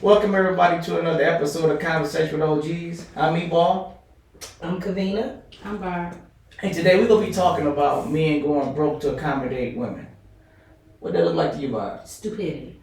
Welcome everybody to another episode of Conversation with OGs. I'm Ebal. I'm Kavina. I'm Barb. And today we're going to be talking about men going broke to accommodate women. What that look like to you, Barb? Stupidity.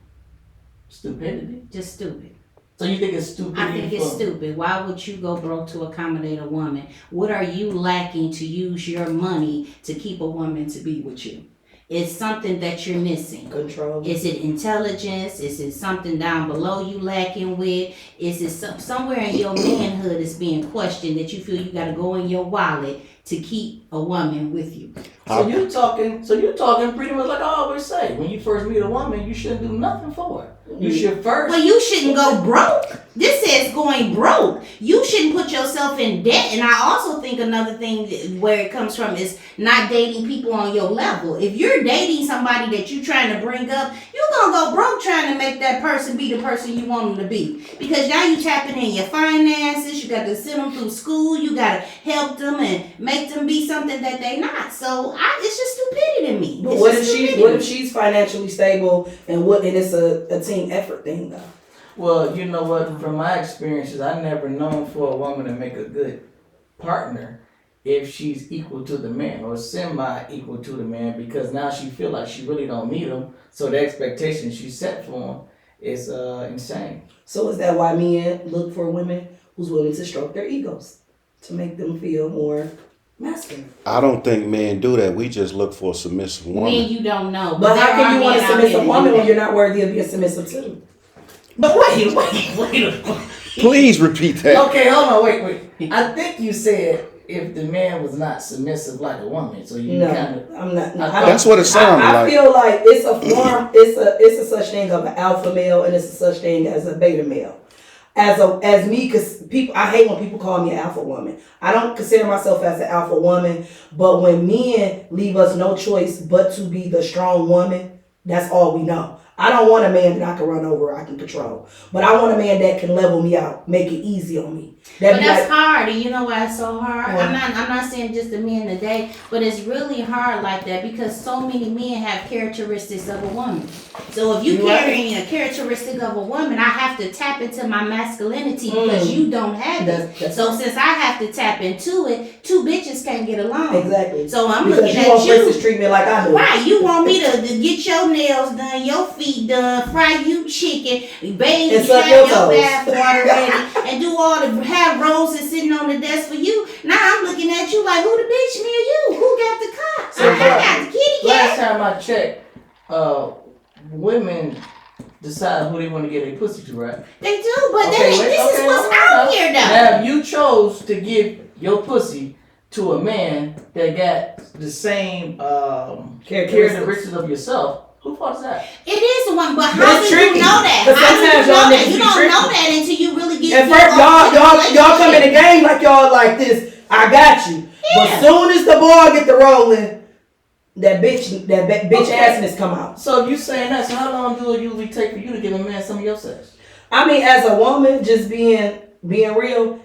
Stupidity? Just stupid. So you think it's stupid? I think it's stupid. Why would you go broke to accommodate a woman? What are you lacking to use your money to keep a woman to be with you? It's something that you're missing. Control. Is it intelligence? Is it something down below you lacking with? Is it somewhere in your manhood is being questioned that you feel you got to go in your wallet to keep a woman with you? So you're talking pretty much like I always say. When you first meet a woman, you shouldn't do nothing for her. You should first. Well, you shouldn't go broke. This says going broke. You shouldn't put yourself in debt. And I also think another thing where it comes from is not dating people on your level. If you're dating somebody that you're trying to bring up, you're going to go broke trying to make that person be the person you want them to be. Because now you tapping in your finances. You got to send them through school. You got to help them and make them be something that they not. So it's just stupidity to me. But what if she's financially stable and it's a team effort thing though? Well, you know what? From my experiences, I never known for a woman to make a good partner if she's equal to the man or semi-equal to the man, because now she feel like she really don't need him. So the expectation she set for him is insane. So is that why men look for women who's willing to stroke their egos to make them feel more masculine? I don't think men do that. We just look for a submissive woman. Men you don't know. But how can you want a men out submissive here woman that when you're not worthy of being submissive too? But wait a minute. Please repeat that. Okay, hold on, wait. I think you said if the man was not submissive like a woman, so you kind of. I'm not. No, That's what it sounded I like. feel like it's a form. It's a such thing of an alpha male, and it's a such thing as a beta male. As me, because I hate when people call me an alpha woman. I don't consider myself as an alpha woman, but when men leave us no choice but to be the strong woman, that's all we know. I don't want a man that I can run over, I can control. But I want a man that can level me out, make it easy on me. But that's hard, and you know why it's so hard? What? I'm not saying just the men today, but it's really hard like that because so many men have characteristics of a woman. So if you carrying a characteristic of a woman, I have to tap into my masculinity because you don't have it. So since I have to tap into it, two bitches can't get along. Exactly. So I'm because looking you at you. treatment like I do. Right, you want me to get your nails done, your feet done, fry you chicken, bathe you, have your bath water ready, and do all the have roses sitting on the desk for you. Now I'm looking at you like, who the bitch near you? Who got the cock? So I got the kitty last cat. time I checked, women decide who they want to get a pussy to, right? They do, but this is what's out here though. Now, you chose to give your pussy to a man that got the same characteristics of yourself. Who fault is that? It is the one, but how do you know that? But How do you sometimes know y'all that? niggas You be don't tricky. know that until you really get. At first, y'all come in the game like y'all like this. I got you. Yeah. But soon as the ball get the rolling, that bitch assness come out. So if you saying that, so how long do it usually take for you to give a man some of your sex? I mean, as a woman, just being real.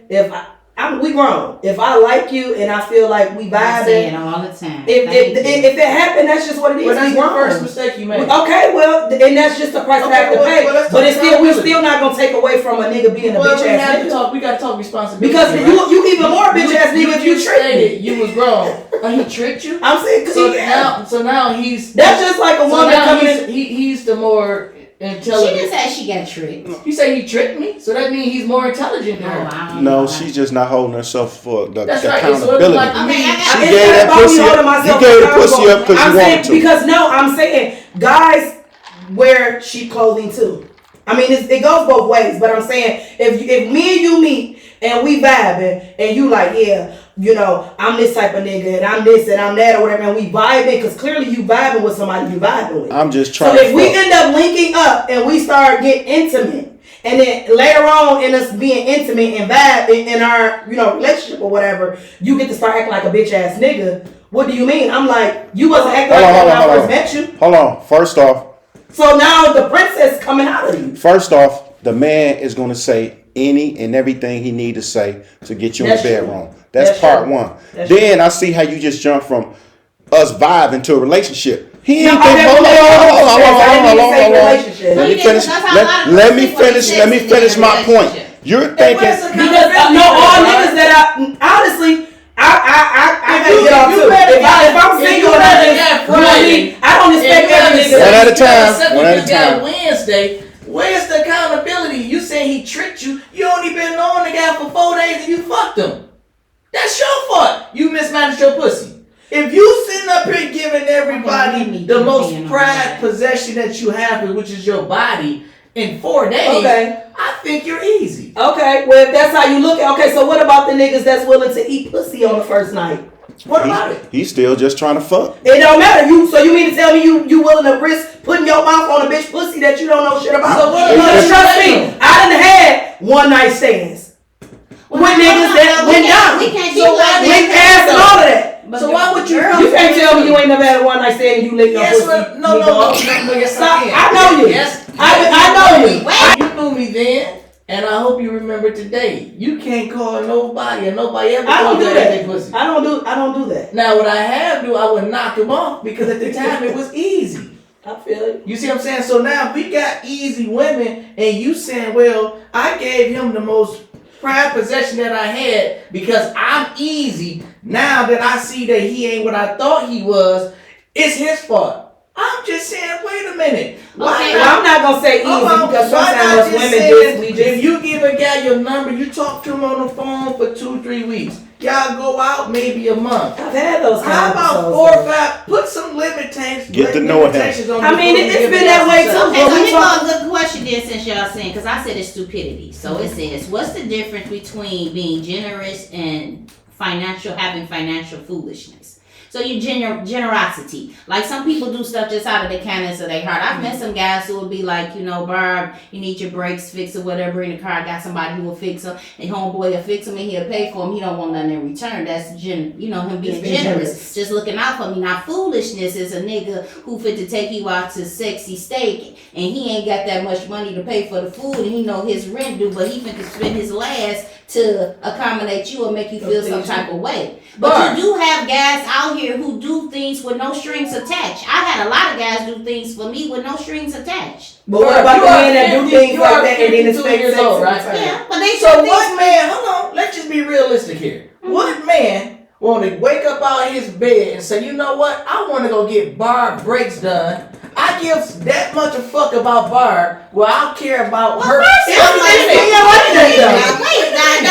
We grown. If I like you and I feel like we I say it vibing, all the time. if it happened, that's just what it is. Well, that's we the grown. first mistake you made. Okay, well, and that's just the price I have to pay. Well, but it's we're still not gonna take away from a nigga being a bitch ass nigga. We gotta talk responsibility. Because you even more bitch ass nigga if you tricked me. You was grown. He tricked you. I'm saying because so now he's. That's just like a woman coming in. He's the more intelligent. She didn't say she got tricked. You say he tricked me, so that means he's more intelligent than her. No, she's just not holding herself for the That's right. accountability. Like She gave that pussy up. You gave the pussy up because you wanted to. Because I'm saying guys wear cheap clothing too. I mean, it goes both ways, but I'm saying if me and you meet and we vibing and you like, yeah, you know, I'm this type of nigga and I'm this and I'm that or whatever, and we vibing because clearly you vibing with somebody you vibing with. I'm just trying. So if we end up linking up and we start getting intimate, and then later on in us being intimate and vibe in our relationship or whatever, you get to start acting like a bitch ass nigga. What do you mean? I'm like, you wasn't acting like that when I first met you. Hold on. First off. So now the princess coming out of you. First off, the man is going to say any and everything he need to say to get you in the bedroom. That's part one. Then I see how you just jump from us vibing to a relationship. He No, ain't think. Hold on. Let me finish. Let me finish. Let me finish my point. You're thinking. Because all niggas that honestly, I gotta get off too. If I'm single and I don't expect every nigga. One at a time. One at a time. Wednesday. Where's the accountability? You saying he tricked you? You only been knowing the guy for 4 days and you fucked him. That's your fault. You mismanaged your pussy. If you sitting up here giving everybody the most prized possession that you have, which is your body, in 4 days, okay, I think you're easy. Okay, well if that's how you look at okay, so what about the niggas that's willing to eat pussy on the first night? What about it? He's still just trying to fuck. It don't matter. So you mean to tell me you willing to risk putting your mouth on a bitch pussy that you don't know shit about? So what because trust me, I done had one night stands with niggas that went down. We can't So do like Lick that. ass and all of that. So why would you? You can't tell me you ain't never had a one night stand and you lick your Yes, pussy. no, yes, Stop. I can. I know you. Yes, I know you. You knew me then, and I hope you remember today. You can't call nobody, and nobody ever I don't called do that that. pussy. I don't do that. Now, what I have do, I would knock him off because at the time it was easy. I feel it. You see what I'm saying? So now we got easy women, and you saying, well, I gave him the most prized possession that I had because I'm easy. Now that I see that he ain't what I thought he was, it's his fault. I'm just saying, wait a minute. Well, I'm not gonna say easy because sometimes us women if you give a guy your number, you talk to him on the phone for 2-3 weeks. Y'all go out maybe a month. I've had those. How about 4 or 5? Put some limitations. Get to know him. I mean, it's been that way too. Okay, so here's a good question then, since y'all saying, because I said it's stupidity. So it says, what's the difference between being generous and having financial foolishness? So your generosity. Like some people do stuff just out of the kindness of their heart. I've met some guys who will be like, Barb, you need your brakes fixed or whatever in the car. I got somebody who will fix them. And homeboy will fix them and he'll pay for them. He don't want nothing in return. That's him being generous. Just looking out for me. Now foolishness is a nigga who fit to take you out to sexy steak and he ain't got that much money to pay for the food and he know his rent due, but he fit to spend his last to accommodate you or make you feel some type of way. But you do have guys out here who do things with no strings attached. I had a lot of guys do things for me with no strings attached. But what about the men that do things like that and then expect sex old, right? Yeah, but they so what man, hold on, let's just be realistic here. Mm-hmm. What man want to wake up out of his bed and say, you know what, I want to go get Barb brakes done. I give that much a fuck about Barb. Well, I'll care about her. Wait, now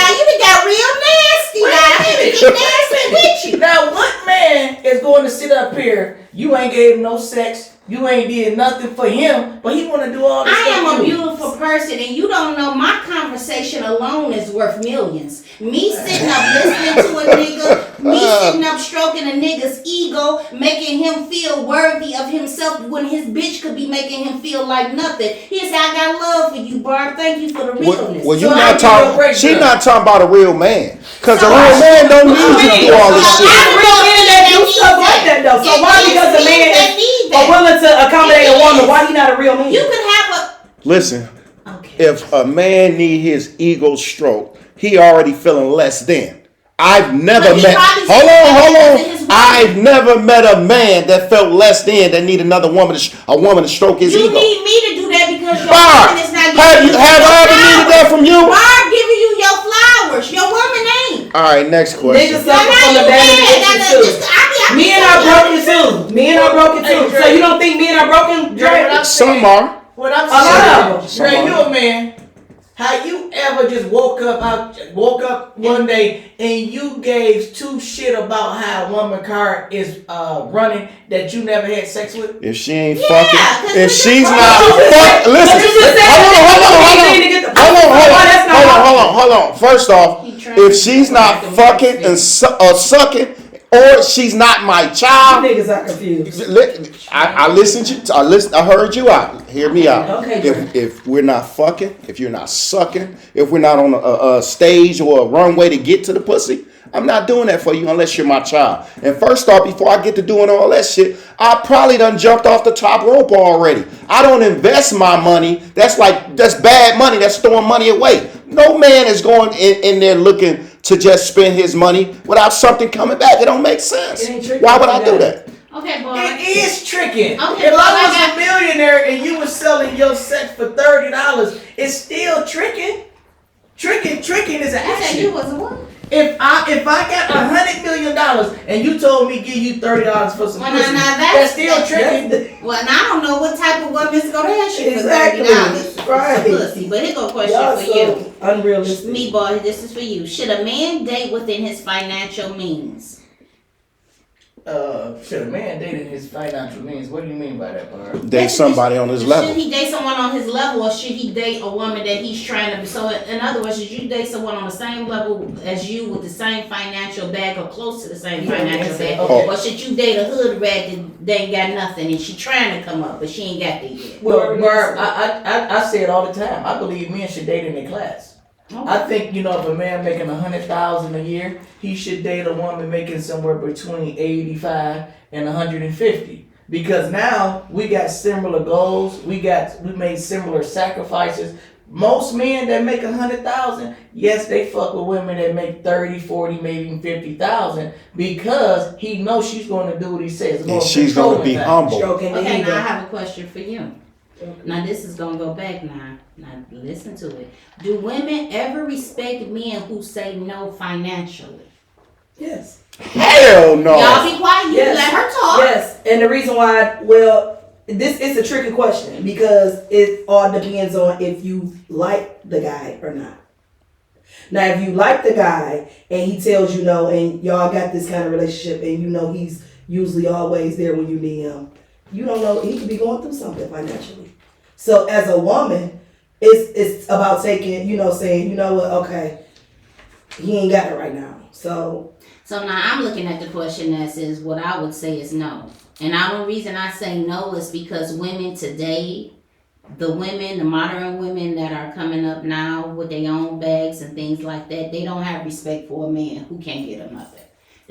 you got real nasty. Nasty with you. Now, what man is going to sit up here? You ain't gave him no sex. You ain't did nothing for him, but he want to do all this stuff. I am a beautiful person, and you don't know my conversation alone is worth millions. Me sitting up listening to a nigga, me sitting up stroking a nigga's ego, making him feel worthy of himself when his bitch could be making him feel like nothing. He said, I got love for you, Barb. Thank you for the realness. Well, you're not talking. She's not talking about a real man, because a real man don't need you to do all this shit. I real men that do stuff like that though. So why because a man is willing to accommodate a woman, why he not a real man? You could have a. Listen. Okay. If a man need his ego stroked, he already feeling less than. I've never met. Hold on. I've never met a man that felt less than that need another woman, a woman to stroke his ego. You need me to do that because your Barb, woman is not have giving you I ever needed that from you? Barb giving you your flowers. Your woman ain't. All right, next question. Niggas suffer from abandonment too. Me and I broken too. So you don't think me and I broken, Dre? Some are. What I'm saying, Dre, you a man. How you ever just woke up one day and you gave two shit about how a woman car is running that you never had sex with? If she ain't fucking, if she's not fucking, listen, hold on. First off, if she's not fucking and sucking, or she's not my child. You niggas are confused. I listened to I heard you out. Hear me out. Okay. If we're not fucking, if you're not sucking, if we're not on a stage or a runway to get to the pussy, I'm not doing that for you unless you're my child. And first off, before I get to doing all that shit, I probably done jumped off the top rope already. I don't invest my money. That's bad money. That's throwing money away. No man is going in there looking to just spend his money without something coming back. It don't make sense. Why would I do that? Okay, boy. It is tricking. Okay, If well, I was a millionaire and you was selling your sex for $30, it's still tricking. Tricking is an You said action. you was a what? If I got $100 million and you told me give you $30 for some Well, pussy, now that's still tricking. Well, and I don't know what type of woman's gonna ask you Exactly. for $30 Right. for pussy. But here go a question Y'all for so you. unrealistic. Me boy, this is for you. Should a man date within his financial means? Should a man dating his financial means? What do you mean by that, Barb? Date somebody on his level. Should he date someone on his level, or should he date a woman that he's trying to? So, in other words, should you date someone on the same level as you with the same financial bag or close to the same financial bag, okay. or should you date a hood rat that they ain't got nothing and she trying to come up but she ain't got that yet? Well, Barb, I say it all the time. I believe men should date in their class. I think, if a man making $100,000 a year, he should date a woman making somewhere between 85 and 150. Because now we got similar goals, we made similar sacrifices. Most men that make 100,000, yes, they fuck with women that make 30, 40, maybe even 50,000, because he knows she's going to do what he says. And she's going to be humble. Stroking the Okay, ego. now I have a question for you. Now this is gonna go back now. Now listen to it. Do women ever respect men who say no financially? Yes. Hell no. Y'all be quiet. You Yes. let her talk. Yes, and the reason why, this is a tricky question because it all depends on if you like the guy or not. Now, if you like the guy and he tells you no, and y'all got this kind of relationship, and he's usually always there when you need him, you don't know, he could be going through something financially. So as a woman, it's about taking, saying, you know what, okay, he ain't got it right now. So now I'm looking at the question that says what I would say is no. And the only reason I say no is because women today, the modern women that are coming up now with their own bags and things like that, they don't have respect for a man who can't get them nothing.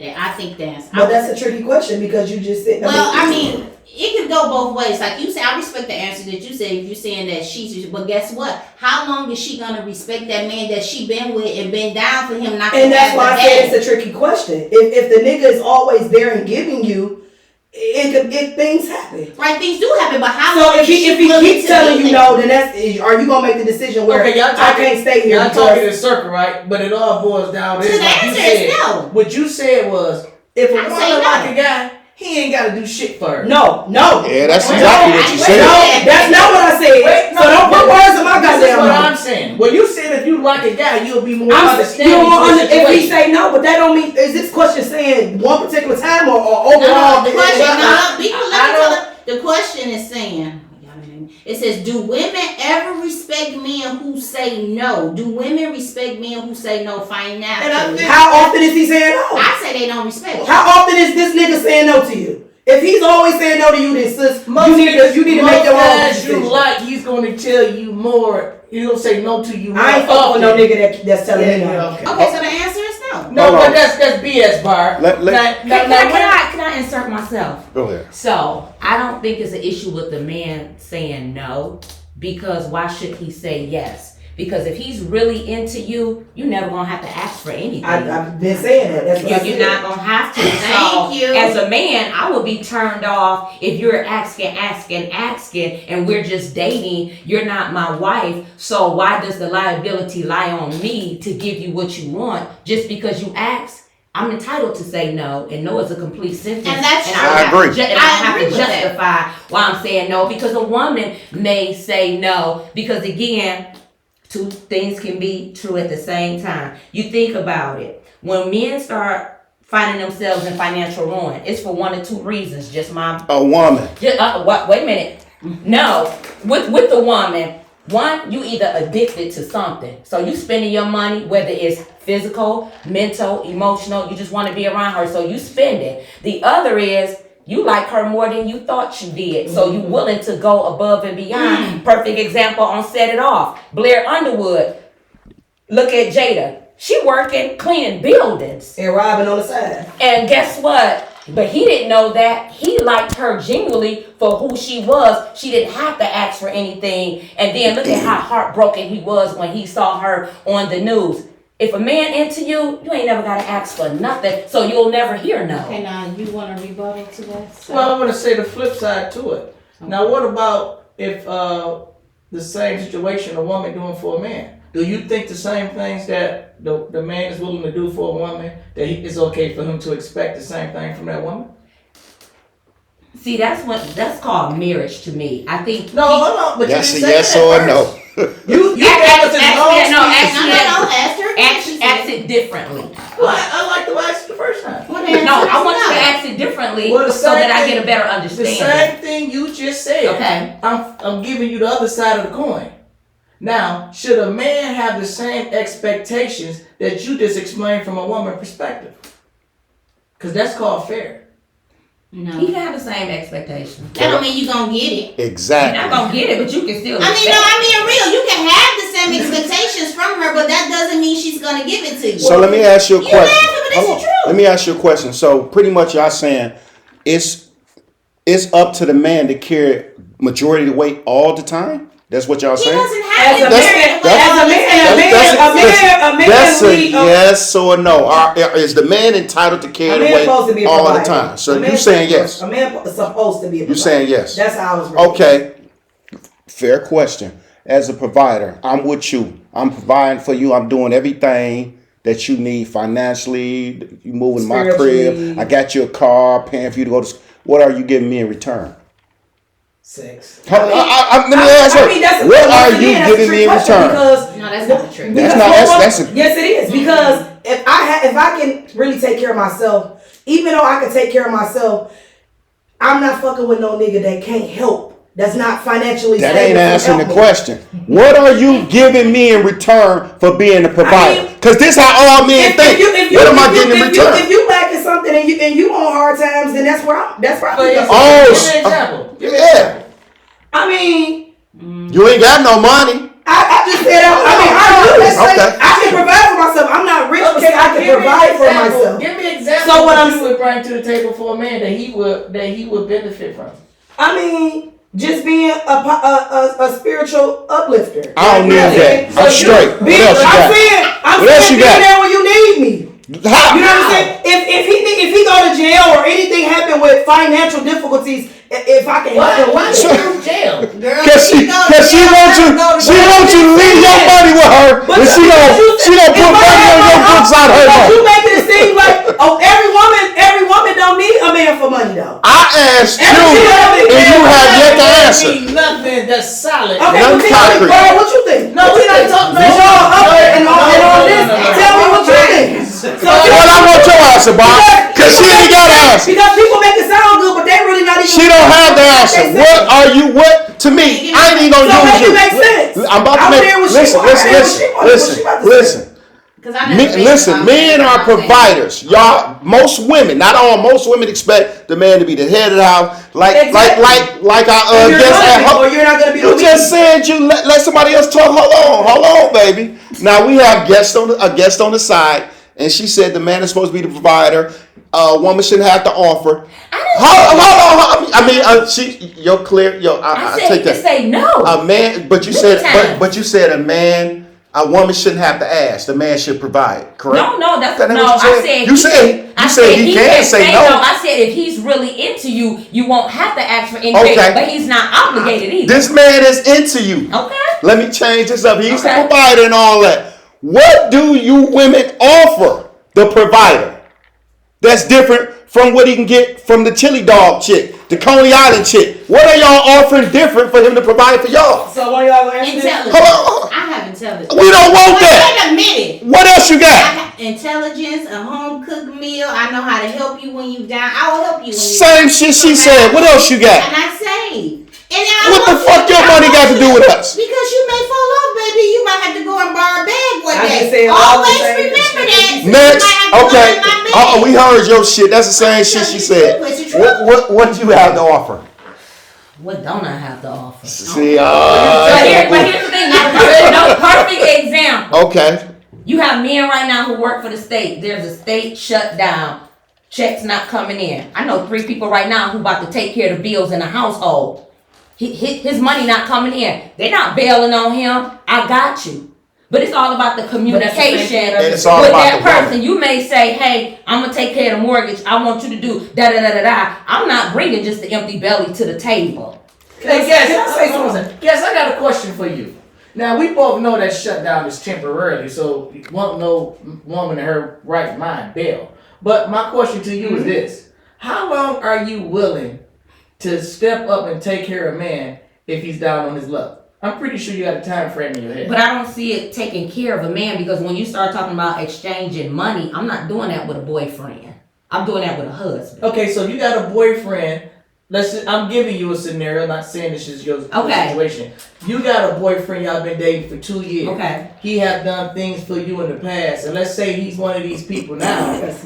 I think that's a tricky question because you just said. Well, I mean, it could go both ways. Like you said, I respect the answer that you said. If you're saying that but guess what? How long is she gonna respect that man that she been with and been down for him? Not and that's why I said it's a tricky question. If the nigga is always there and giving you, if things happen. Right, things do happen, but how so long? if he keeps telling you no, then are you gonna make the decision where I can't stay here? Y'all talking in a circle, right? But it all boils down to the answer is no. What you said was, if a I woman say no. like a guy, he ain't got to do shit for her. No. Yeah, that's exactly what you said. No, that's not what I said. So don't put words in my goddamn mouth. This is what I'm saying. Well, you said if you like a guy, you'll be more understanding. If he say no, but that don't mean, is this question saying one particular time or overall? No, the question, the question is saying, it says, do women ever respect men who say no? Do women respect men who say no financially? How often is he saying no? I say they don't respect you. How often is this nigga saying no to you? If he's always saying no to you, then sis, you need to make your own decision. He's going to tell you more. He'll say no to you more. I ain't fucking with no nigga that's telling me no. Okay, so the answer is no. No, but that's BS, Bar. Can I insert myself? Go ahead. So I don't think it's an issue with the man saying no, because why should he say yes? Because if he's really into you, you're never gonna have to ask for anything. I've been saying that. That's what you're not gonna have to. Thank you. As a man, I would be turned off if you're asking, and we're just dating. You're not my wife, so why does the liability lie on me to give you what you want just because you ask? I'm entitled to say no, and no is a complete sentence. And that's true. I agree. I have to with that. justify why I'm saying no, because a woman may say no, because again, two things can be true at the same time. You think about it. When men start finding themselves in financial ruin, it's for one or two reasons. A woman. Wait a minute. No, with the woman, one, you either addicted to something. So you spending your money, whether it's physical, mental, emotional, you just want to be around her, so you spend it. The other is, you like her more than you thought you did. So you willing to go above and beyond. Perfect example on Set It Off. Blair Underwood. Look at Jada. She working, cleaning buildings. And robbing on the side. And guess what? But he didn't know that. He liked her genuinely for who she was. She didn't have to ask for anything. And then look at how heartbroken he was when he saw her on the news. If a man into you, you ain't never gotta ask for nothing, so you'll never hear no. Okay, now you want to rebuttal to that? So, Well, I'm gonna say the flip side to it. Now, what about if the same situation a woman doing for a man? Do you think the same things that the man is willing to do for a woman, that it's okay for him to expect the same thing from that woman? See, that's called marriage to me. I think. No, hold on. But Yes, you didn't say yes that or first. no? You gave us this long ask her. Ask it differently. Well, I like the way I asked it the first time. Well, No, I want you to ask it differently Well, the so that I same get a better The understanding. same thing you just said. Okay. I'm giving you the other side of the coin. Now, should a man have the same expectations that you just explained from a woman perspective? Because that's called fair. No. He can have the same expectations. That don't mean you gonna get it. You're Exactly. not gonna get it, but you can still. I mean, expect no, it. I'm being real. You can have the same expectations from her, but that doesn't mean she's gonna give it to you. So let me ask you a You question. laughing, but it's Hold the on. truth. Let me ask you a question. So pretty much y'all saying it's up to the man to carry majority of the weight all the time? That's what y'all He saying? doesn't As have a to man, carry the weight as all a the man, time. That's a lead- yes or no. Is the man entitled to carry A the man weight supposed to be a all the provider. time? So A man you saying yes? A man is supposed to be a provider. You saying yes? That's how I was raised. Okay. Fair question. As a provider, I'm with you. I'm providing for you. I'm doing everything that you need financially. You moving my crib. Spiritually. I got you a car, paying for you to go to school. What are you giving me in return? Sex. Let me ask her. That's What are once you again, that's a giving trick me in question return? Because No, that's not the truth. That's because not- one that's woman- a- yes, it is. Because if I can really take care of myself, even though I can take care of myself, I'm not fucking with no nigga that can't help. That's not financially That stable ain't to answering help the me. question. What are you giving me in return for being a provider? mean, Because this how all men think. What am I getting in return? If you lacking something and you on hard times, then that's where I But think Oh, give me an example. Give me an yeah. example. I mean, You ain't got no money. I just said I Okay. I can provide for myself. I'm not rich, Okay, but I can give me an provide for example. myself. Give me an example So of what what I'm you would bring to the table for a man that he would benefit from. I mean, just being a spiritual uplifter. I don't need that. So I'm you- straight. What being- else you got? I'm What else saying you being got? there when you need me. How? You know what I'm saying? If he go to jail or anything happen with financial difficulties, if I can help him Why with should it. you jail? Girl, Cause she wants you to leave your money with her, and she don't put money on your books out her But you money. making it seem like every woman don't need a man for money though. I asked you, Every and you have yet to answer. Ain't nothing that's solid. Okay, None well, tell me, concrete. Brian, what you think? No, we not talking Since y'all up there and on this, tell me what you think. Well, I want your answer, Bob, cause she ain't got an answer. Because people make it sound good, but they really not even. She don't have the answer. What are you? What to me? I ain't even So gonna make use it you. make sense. I'm about I to wanna make. hear what she Listen, want. I wanna hear what she want. What she about to say. listen. Listen, men are providers. Y'all, most women, not all, most women expect the man to be the head of the house, like Exactly. like our Or you're guest gonna at be- home. or you're not gonna be You the just lead. said you let somebody else talk. Hold on, baby. Now we have a guest on the side, and she said the man is supposed to be the provider. A woman shouldn't have to offer. Hold on. I mean, you're clear. I I said take you can that. say no. A man, but you Many said, times. but you said a woman shouldn't have to ask. The man should provide. Correct? No, that's That ain't no. what I said you said he can say no. I said if he's really into you, you won't have to ask for anything. Okay. But he's not obligated either. This man is into you. Okay. Let me change this up. He's Okay. the provider and all that. What do you women offer the provider that's different from what he can get from the chili dog chick, the Coney Island chick? What are y'all offering different for him to provide for y'all? So one of y'all gonna answer this? Intelligence. Hold on. I have intelligence. We don't want Wait that. a minute. What else you I got? have intelligence, a home cooked meal. I know how to help you when you down. I will help you when you Same shit she said. What else you got? And I save. And I What the want fuck you- your I money want got to you do with us? Because you may fall off, baby. You might have to go and borrow a bag one I day. just said all the Always same remember shit. that. You Next, might have to go okay. in my bag. We heard your shit. That's the same shit she said. It's the truth. What do you have to offer? What don't I have to offer? See, But here's the thing. No perfect example. okay. You have men right now who work for the state. There's a state shutdown. Checks not coming in. I know 3 people right now who about to take care of the bills in the household. His money not coming in. They're not bailing on him. I got you. But it's all about the communication with It's all about that the person. woman. You may say, hey, I'm going to take care of the mortgage. I want you to do da-da-da-da-da. I'm not bringing just the empty belly to the table. Hey, Can I say something? Yes, I got a question for you. Now, we both know that shutdown is temporarily, so won't no woman in her right mind bail. But my question to you is this. How long are you willing to step up and take care of a man if he's down on his luck? I'm pretty sure you got a time frame in your head. But I don't see it taking care of a man, because when you start talking about exchanging money, I'm not doing that with a boyfriend. I'm doing that with a husband. Okay, so you got a boyfriend. I'm giving you a scenario, not saying this is your situation. You got a boyfriend, y'all been dating for 2 years. Okay. He have done things for you in the past, and let's say he's one of these people now that's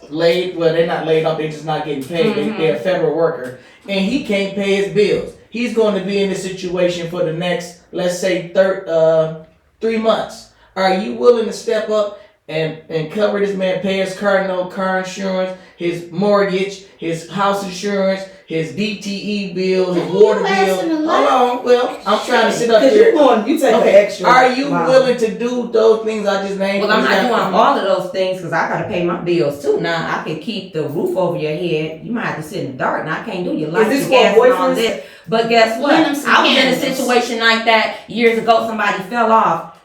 laid. Well, they're not laid off; they're just not getting paid. They're a federal worker, and he can't pay his bills. He's going to be in this situation for the next, let's say, 3 months. Are you willing to step up and cover this man, pay his car note, car insurance, his mortgage, his house insurance, his DTE bill, his water bill? Hold on, well, I'm trying to sit up here. You take the extra. Are you willing to do those things I just named? Well, I'm not doing all of those things because I got to pay my bills too. Now, I can keep the roof over your head. You might have to sit in the dark. Now, I can't do your lights and gas and all this. But guess what? I was in a situation like that years ago. Somebody fell off.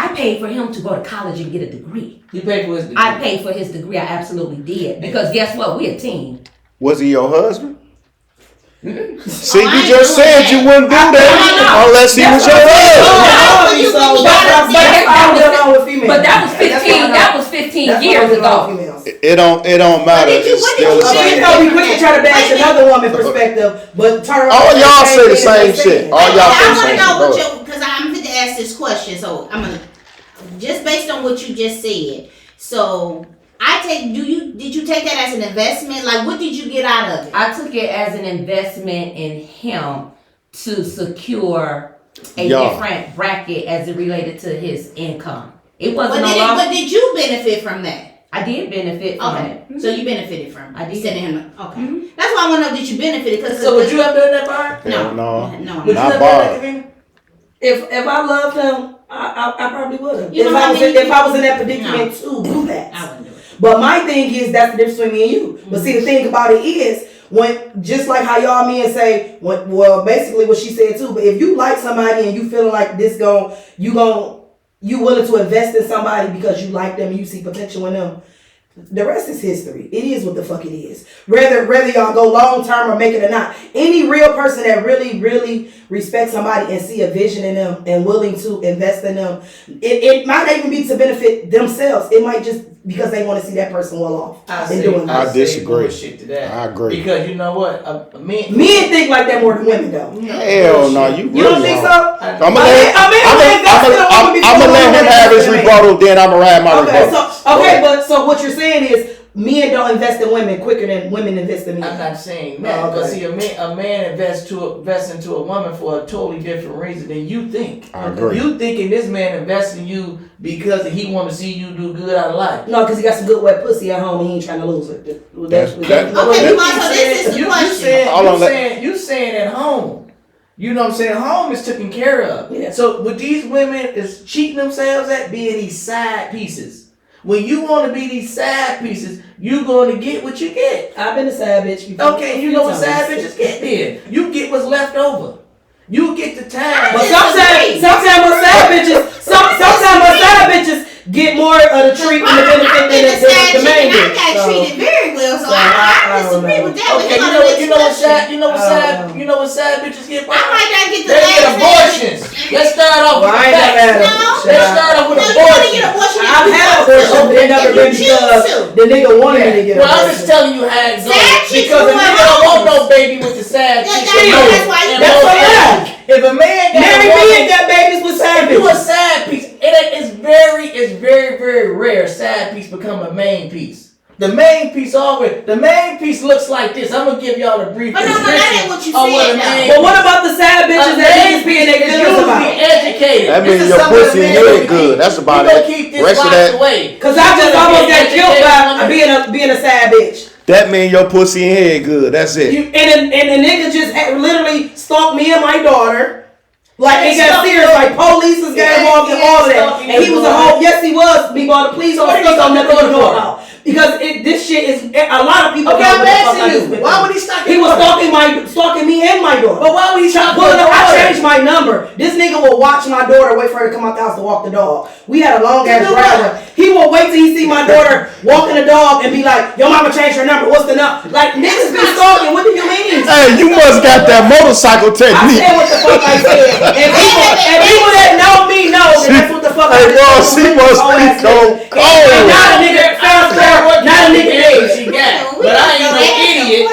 I paid for him to go to college and get a degree. You paid for his degree? I paid for his degree. I absolutely did. Because guess what? We're a team. Was he your husband? See, I you ain't just doing said that. you wouldn't do that unless he was your husband. But that was 15. That was 15 years ago. It don't matter. It's still the same. We quick to try to bash another woman's perspective, but turn All y'all say the same shit. All y'all say I the want to same know what shit. your, because I'm going to ask this question, so I'm gonna just based on what you just said. So did you take that as an investment? Like, what did you get out of it? I took it as an investment in him to secure a Y'all. different bracket as it related to his income. It But wasn't but did you benefit from that? I did benefit from Okay, it. so you benefited from it. I did. Sending him. Okay, that's why I want to know that you benefited. Because So would you have done that, Bar? Hell no. Would you Not have done Bar. that, Kavina? If I loved him, I probably would have. You know If what I mean? if I was in that predicament to do that. I wouldn't do it. But my thing is that's the difference between me and you. But see, the thing about it is when just like how y'all men say, well, basically what she said too. But if you like somebody and you feeling like you willing to invest in somebody because you like them and you see potential in them. The rest is history. It is what the fuck it is. Whether y'all go long term or make it or not. Any real person that really, really respects somebody and see a vision in them and willing to invest in them, it might not even be to benefit themselves. It might just because they want to see that person well off. I disagree. Shit to that. I agree. Because you know what? Men think like that more than women though. Hell no, you You don't really think wrong. so? I'm gonna let him have his rebuttal, then I'm gonna have my rebuttal. So what you're saying is men don't invest in women quicker than women invest in men. I'm not saying that, but see, a man invests into a woman for a totally different reason than you think. I agree. You thinking this man invests in you because he want to see you do good out of life. No, because he got some good wet pussy at home and he ain't trying to lose it. Okay, so this is the question. You saying at home. You know what I'm saying? Home is taken care of. Yeah. So what these women is cheating themselves at being these side pieces. When you want to be these side pieces, you going to get what you get. I've been a side bitch before. Okay, you know what side bitches get then. You get what's left over. You get the time. But sometimes my side bitches get more of the treatment and the benefit than the main bitch. I got treated very well, so I disagree with that. Okay, you know what side bitches get? I might not get the they get abortions. Let's start off with the facts. Let's start off with abortion. I've had abortion, but it never been because the nigga wanted me to get abortion. Well, I'm just telling you how it goes. Sad Because a nigga don't want no baby with the side chick. That's why you That's a lie. If a man got Mary a woman, B got babies with side if you a bitches. side piece, it's very rare side piece become a main piece. The main piece looks like this. I'm gonna give y'all a brief But no, that ain't what you of what said, a main But what about the side bitches that niggas being their is feelings about? usually educated. That means This is your something pussy a man head gonna good. keep. That's about We gonna it. keep this Rest of locked that- away. Cause I just almost got killed by being a side bitch. That mean your pussy and head good. That's it. And the nigga just literally stalked me and my daughter. Like, it got serious, like, police got involved in all of that. And he was a whole, yes, he was, me boy, the police officer don't nothing to know about. Because this shit is, a lot of people Okay, I'm asking you, why would he stalk He was stalking me and my daughter. But why would he stalk your daughter? I changed my number. This nigga will watch my daughter, wait for her to come out the house to walk the dog. We had a long ass driveway. He will wait till he see my daughter walking the dog and be like, yo, mama changed her number. What's the number? Like, niggas be stalking. What do you mean? Hey, you must got that motorcycle I technique. said what the fuck I said. And people that know me know that that's what the fuck I Hey, bro, she must be cold. And not a nigga found her, not a nigga age. She got. But I ain't no idiot.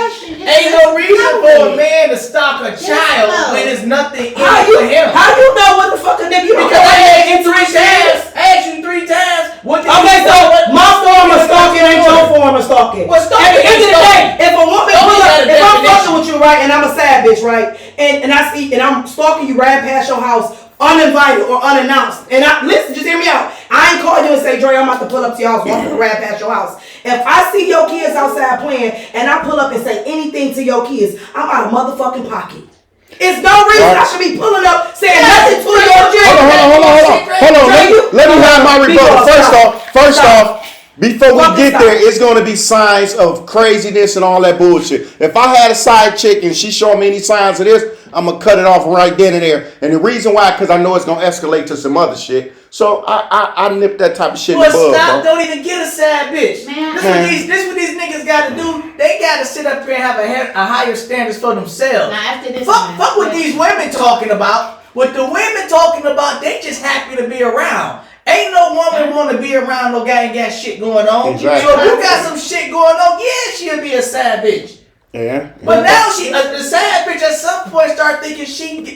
Ain't no reason for a man to stalk a child when there's nothing in it for him. How you know what the fuck a nigga? Because I asked you 3 times. I asked you 3 times. Okay, so my form of stalking ain't your form of stalking. Well, stalking At the end of the day, stalking. if a woman pull up, if I'm fucking with you, right, and I'm a sad bitch, right, and I see, and I'm stalking you right past your house, uninvited or unannounced, and listen, just hear me out. I ain't call you and say, Dre, I'm about to pull up to your house, walking right past your house. If I see your kids outside playing, and I pull up and say anything to your kids, I'm out of motherfucking pocket. It's no reason I should be pulling up saying nothing to your children. Hold on. Let me have my rebuttal. First off, before we get there, it's going to be signs of craziness and all that bullshit. If I had a side chick and she showed me any signs of this, I'm going to cut it off right then and there. And the reason why, because I know it's going to escalate to some other shit. So I nip that type of shit in the bud, stop, bro. don't even get a sad bitch. This what these niggas got to do. They got to sit up here and have a higher standards for themselves. Now after this, fuck what these women talking about. What the women talking about, they just happy to be around. Ain't no woman want to be around no guy ain't got shit going on. Exactly. So if you got some shit going on, yeah, she'll be a sad bitch. Yeah. But now the sad bitch at some point start thinking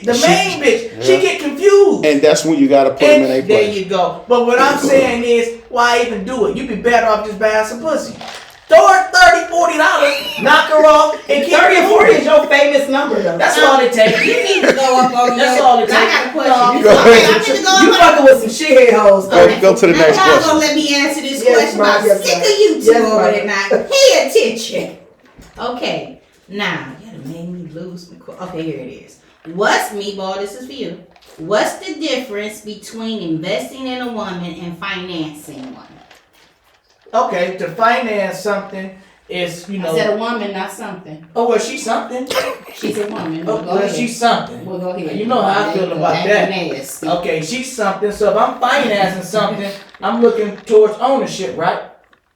the main bitch. She get confused. And that's when you got to put them in their place. There you go. But what I'm saying is, why even do it? You be better off just buying some pussy. Throw her $30, $40, knock her off, and keep 30 and 40 is your famous number, though. That's all it takes. you need to go up on That's all it takes. I got a question. Go ahead. I'm finna go You up fucking with some shithead hoes. Go to the next Now y'all question. gonna let me answer this Yes, question. ma'am, I'm yes, sick ma'am. of you two Yes, over ma'am. there now. Pay attention. Okay, now you done made me lose my okay, here it is. What's meatball? This is for you. What's the difference between investing in a woman and financing one? Okay, to finance something is, I said a woman, not something. Oh, well, she's something. She's a woman. Oh, well, she's something. We'll go ahead. You know how I feel about that. Nasty. Okay, she's something. So if I'm financing something, I'm looking towards ownership, right?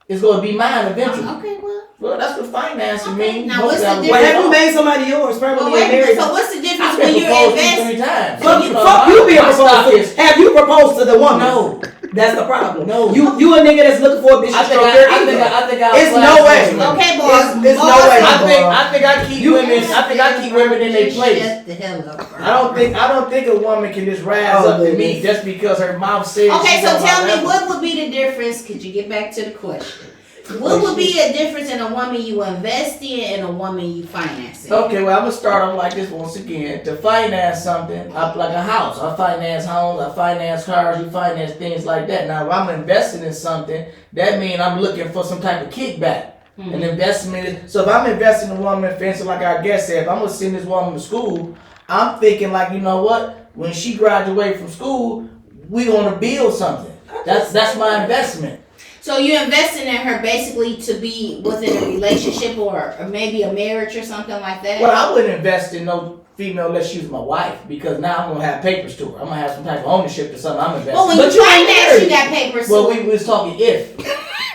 It's going to be mine eventually. Okay, well. Well, that's what financing Okay, means. now what's the difference? Well, have you made somebody yours? Probably Well, wait a minute. married. So what's the difference I've when been you're proposed to investing? 3 times. Fuck you being my stock proposed is- to. Have you proposed to the woman? No. That's the problem. No. You a nigga that's looking for a bitch I to think stroke your I ego. think It's no way. Okay, boys. It's no way. I think I keep women. I think I keep women in their place. Shut the hell up, bro. I don't think a woman can just rise up to me just because her mouth says. Okay, she's so on my tell me level. what would be the difference? Could you get back to the question? What would be a difference in a woman you invest in and a woman you finance in? Okay, well, I'm gonna start off like this once again. To finance something, like a house, I finance homes, I finance cars, you finance things like that. Now, if I'm investing in something, that means I'm looking for some type of kickback. An investment is, so if I'm investing in a woman, for instance, like our guest said, if I'm gonna send this woman to school, I'm thinking like, you know what? When she graduates from school, we gonna build something. That's my investment. So you're investing in her basically to be within a relationship or maybe a marriage or something like that? Well, I wouldn't invest in no female unless she was my wife, because now I'm gonna have papers to her. I'm gonna have some type of ownership to something I'm investing. Well, when But you you ain't finance, married. you got papers. Well, so we was talking if.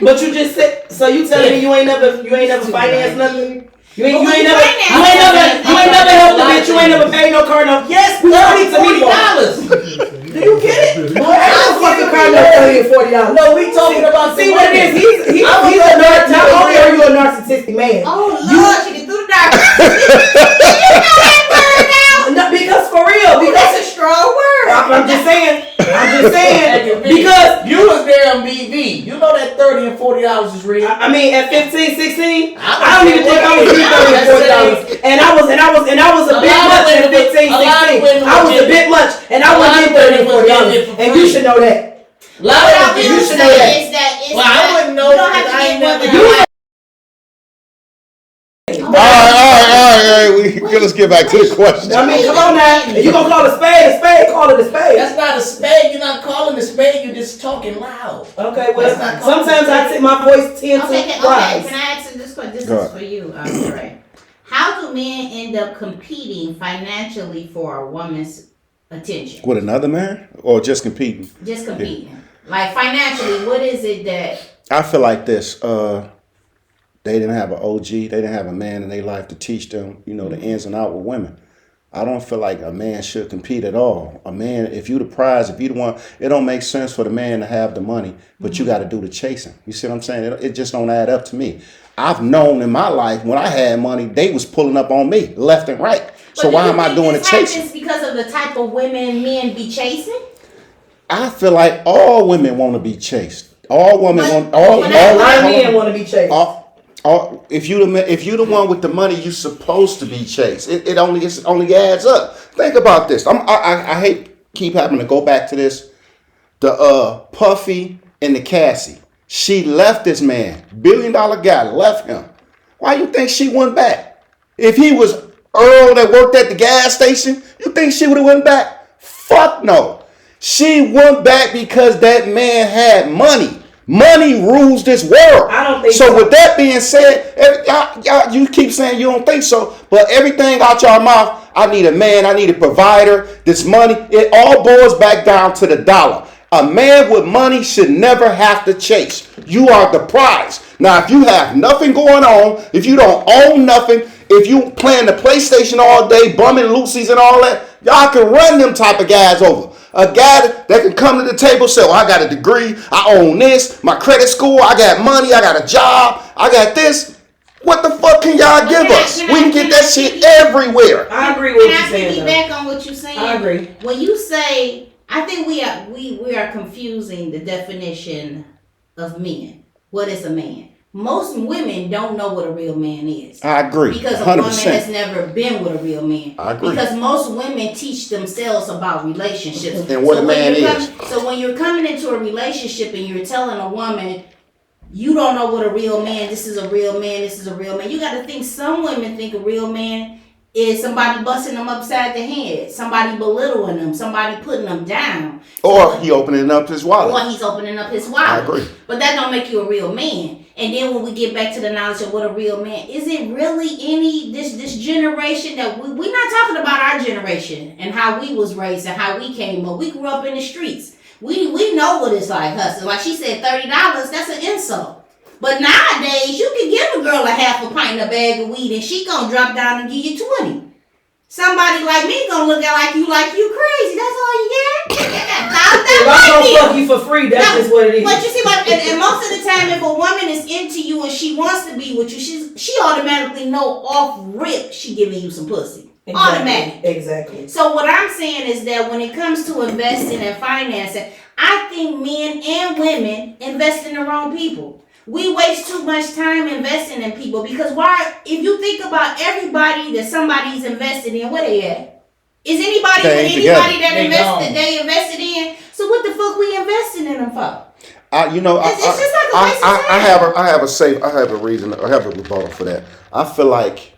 But you just said, so you telling me you ain't never financed nothing? You ain't never helped a bitch. You ain't never paid no car note. Yes, We talking to me, boy. $40. Do you get it? Boy, I don't fucking car note $30 and $40. No, we talking about See what it is? He's a narcissist. Not only are you a narcissistic man. oh Lord, she can do the dark. No, because for real, because That's a strong word. I'm just saying, because you was there on BV. You know that $30 and $40 is real. I mean, at 15, 16, I I don't even think I was $30 and $40, and I was a bit much at 15, 16. I was a bit much, and I wasn't getting $30 and $40, and you should know that. What I will say is that it's Well, I wouldn't know you don't have because to I ain't get never women. All right. right. Let's get back to the question. I mean, come on now. If you gonna call a spade, call it a spade. That's not a spade. You're not calling a spade. You're just talking loud. Okay, well, That's not calling sometimes a I spade. think my voice tends Okay, to can rise. I ask this question? This Go is for you, Ray. How do men end up competing financially for a woman's attention? With another man or just competing? Just competing. Like financially, what is it that I feel like this. They didn't have an OG. They didn't have a man in their life to teach them, the ins and outs with women. I don't feel like a man should compete at all. A man, if you the prize, if you the one, it don't make sense for the man to have the money, but you got to do the chasing. You see what I'm saying? It just don't add up to me. I've known in my life when I had money, they was pulling up on me left and right. So why am I doing the chasing? Happens because of the type of women men be chasing? I feel like all women want to be chased. All women want All men want to be chased. If you the one with the money, you supposed to be chased. It only adds up. Think about this. I hate keep having to go back to this. The Puffy and the Cassie. She left this man, $1 billion guy, left him. Why you think she went back? If he was Earl that worked at the gas station, you think she would have went back? Fuck no. She went back because that man had money. Money rules this world. I don't think so. so. With that being said, y'all, you keep saying you don't think so, but everything out your mouth, I need a man, I need a provider, this money, it all boils back down to the dollar. A man with money should never have to chase. You are the prize. Now, if you have nothing going on, if you don't own nothing, if you playing the PlayStation all day, bumming Lucy's and all that, y'all can run them type of guys over. A guy that can come to the table and say, well, I got a degree, I own this, my credit score, I got money, I got a job, I got this. What the fuck can y'all give us? We can get that shit everywhere. I agree with what you're Can I saying. piggyback on what you're saying? I agree. When you say, I think we are confusing the definition of men. What is a man? Most women don't know what a real man is. I agree. Because a 100%. woman has never been with a real man. I agree. Because most women teach themselves about relationships. And what a man is. So when you're coming into a relationship and you're telling a woman, you don't know what a real man, this is a real man, this is a real man. You got to think some women think a real man is somebody busting them upside the head, somebody belittling them, somebody putting them down. Or he opening up his wallet. Or he's opening up his wallet. I agree. But that don't make you a real man. And then when we get back to the knowledge of what a real man, is it really this generation that we're not talking about our generation and how we was raised and how we came up. We grew up in the streets. We know what it's like hustling. Like she said, $30, that's an insult. But nowadays, you can give a girl a half a pint and a bag of weed and she gonna drop down and give you 20. Somebody like me gonna look at you crazy. That's all you get? If I don't fuck you for free, that's just what it is. But you see, and most of the time, if a woman is into you and she wants to be with you, she automatically know off rip she giving you some pussy. Exactly. Automatic. Exactly. So what I'm saying is that when it comes to investing and financing, I think men and women invest in the wrong people. We waste too much time investing in people because if you think about everybody that somebody's invested in, where they at? Is anybody they invested in? So what the fuck we investing in them for? It's just like a waste of time. I have a rebuttal for that. I feel like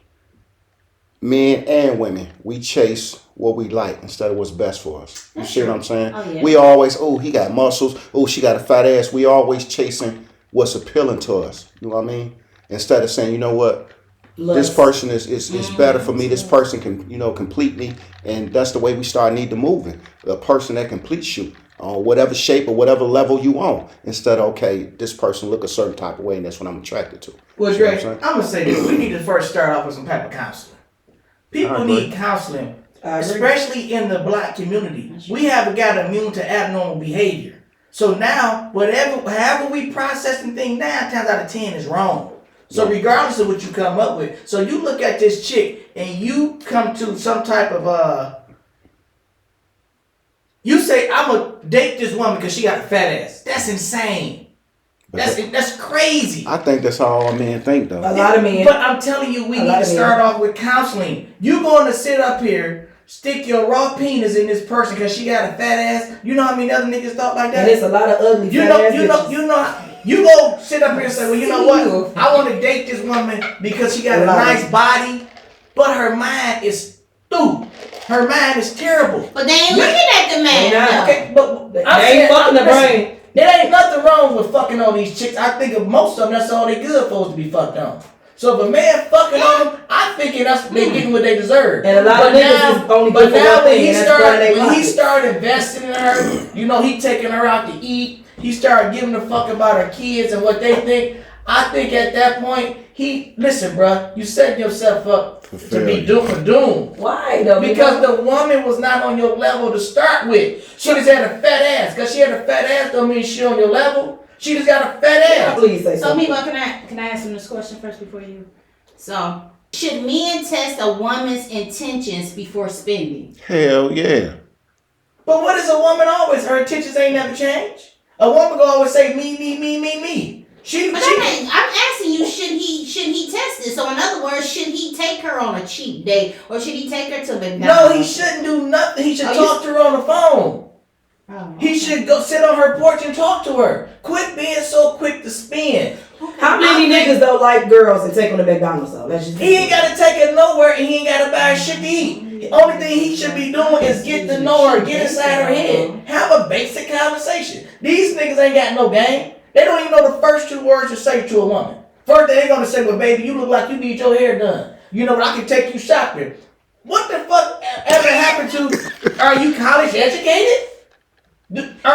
men and women, we chase what we like instead of what's best for us. You see what I'm saying? Oh, yeah. We always, he got muscles. She got a fat ass. We always chasing what's appealing to us. You know what I mean? Instead of saying, you know what, this person is better for me. This person can, complete me. And that's the way we need to moving. A person that completes you on whatever shape or whatever level you on. Instead of, this person look a certain type of way and that's what I'm attracted to. Well, Dre, I'm going to say this. We need to first start off with some type of counseling. People need counseling, especially in the black community. We haven't got immune to abnormal behavior. So now, however we processing things 9 times out of 10 is wrong. So regardless of what you come up with, so you look at this chick and you come to some type of you say I'm gonna date this woman because she got a fat ass. That's insane. That's crazy. I think that's how all men think though. A lot of men. But I'm telling you, we need to start off with counseling. You going to sit up here. Stick your raw penis in this person because she got a fat ass. You know how many other niggas thought like that? And it's a lot of ugly fat ass. You go sit up here and say, well, you know what? I want to date this woman because she got a nice body. but her mind is stupid. Her mind is terrible. But they ain't looking at the man. Nah. Okay, but They ain't fucking the brain. There ain't nothing wrong with fucking on these chicks. I think of most of them, that's all they good for is to be fucked on. So if a man fucking on them, I think that's they getting what they deserve. And a lot of niggas is only good for one thing, and that's burning their when he pockets. started investing in her, you know, he taking her out to eat. He started giving a fuck about her kids and what they think. I think at that point, listen, bruh, you set yourself up to be doomed. Why though? Because the woman was not on your level to start with. She just had a fat ass. Cause she had a fat ass don't mean she on your level. She just got a fat ass. Please say So, something. Meanwhile, can I ask him this question first before you? So, should men test a woman's intentions before spending? Hell yeah. But what is a woman always? Her intentions ain't never changed. A woman go always say me. But I'm asking you, should he test it? So in other words, should he take her on a cheap date or should he take her to McDonald's? No, he shouldn't do nothing. He should talk to her on the phone. Oh, He should go sit on her porch and talk to her. Quit being so quick to spend. How many niggas though like girls and take them to McDonald's though? That's just He ain't gotta take her nowhere and he ain't gotta buy her shit to eat. The only thing he should be doing is get to know her, get inside her head. Have a basic conversation. These niggas ain't got no game. They don't even know the first two words to say to a woman. First thing they gonna say, well baby, you look like you need your hair done. You know, I can take you shopping. What the fuck ever happened to, are you college educated? But it's a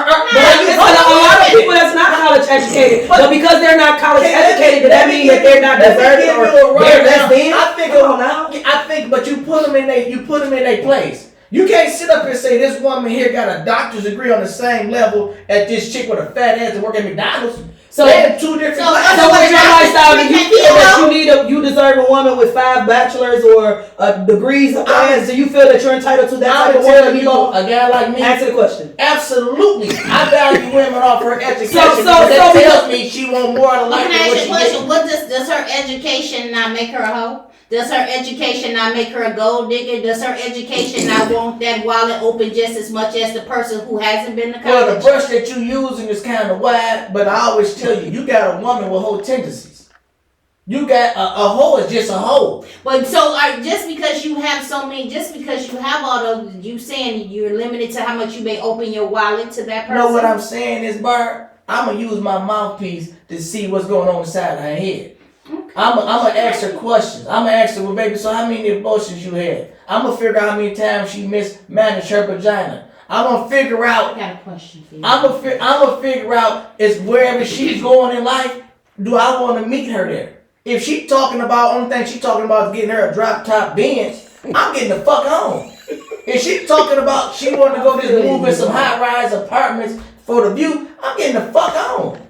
lot of people that's not college educated, but because they're not college educated, does that mean that they're not deserving or they're less than? I think, but you put them in their place. You can't sit up and say this woman here got a doctor's degree on the same level as this chick with a fat ass that work at McDonald's. So they're two different classes. So with your lifestyle, do you feel that you deserve a woman with 5 bachelors or degrees of class? Do you feel that you're entitled to that I type would of woman? tell you, a guy like me. Answer the question. Absolutely, I value women off her education. So that tells me she want more out of life Can than I what ask she you a question? get. What does her education not make her a hoe? Does her education not make her a gold digger? Does her education not want that wallet open just as much as the person who hasn't been to college? Well, the brush that you using is kind of wide, but I always tell you, you got a woman with whole tendencies. You got a hoe is just a hoe. But so just because you have so many, just because you have all those, you saying you're limited to how much you may open your wallet to that person? You know what I'm saying is, Barb, I'm going to use my mouthpiece to see what's going on inside her head. Okay. I'm gonna ask her questions. I'm gonna ask her, well, baby, so how many abortions you had? I'm gonna figure out how many times she mismanaged her vagina. I'm gonna figure out. I got a question for you. I'm gonna figure out is wherever she's going in life, do I want to meet her there? If she talking about only thing she talking about is getting her a drop top Benz, I'm getting the fuck home. If she talking about she want to go just move in some high rise apartments for the view, I'm getting the fuck home.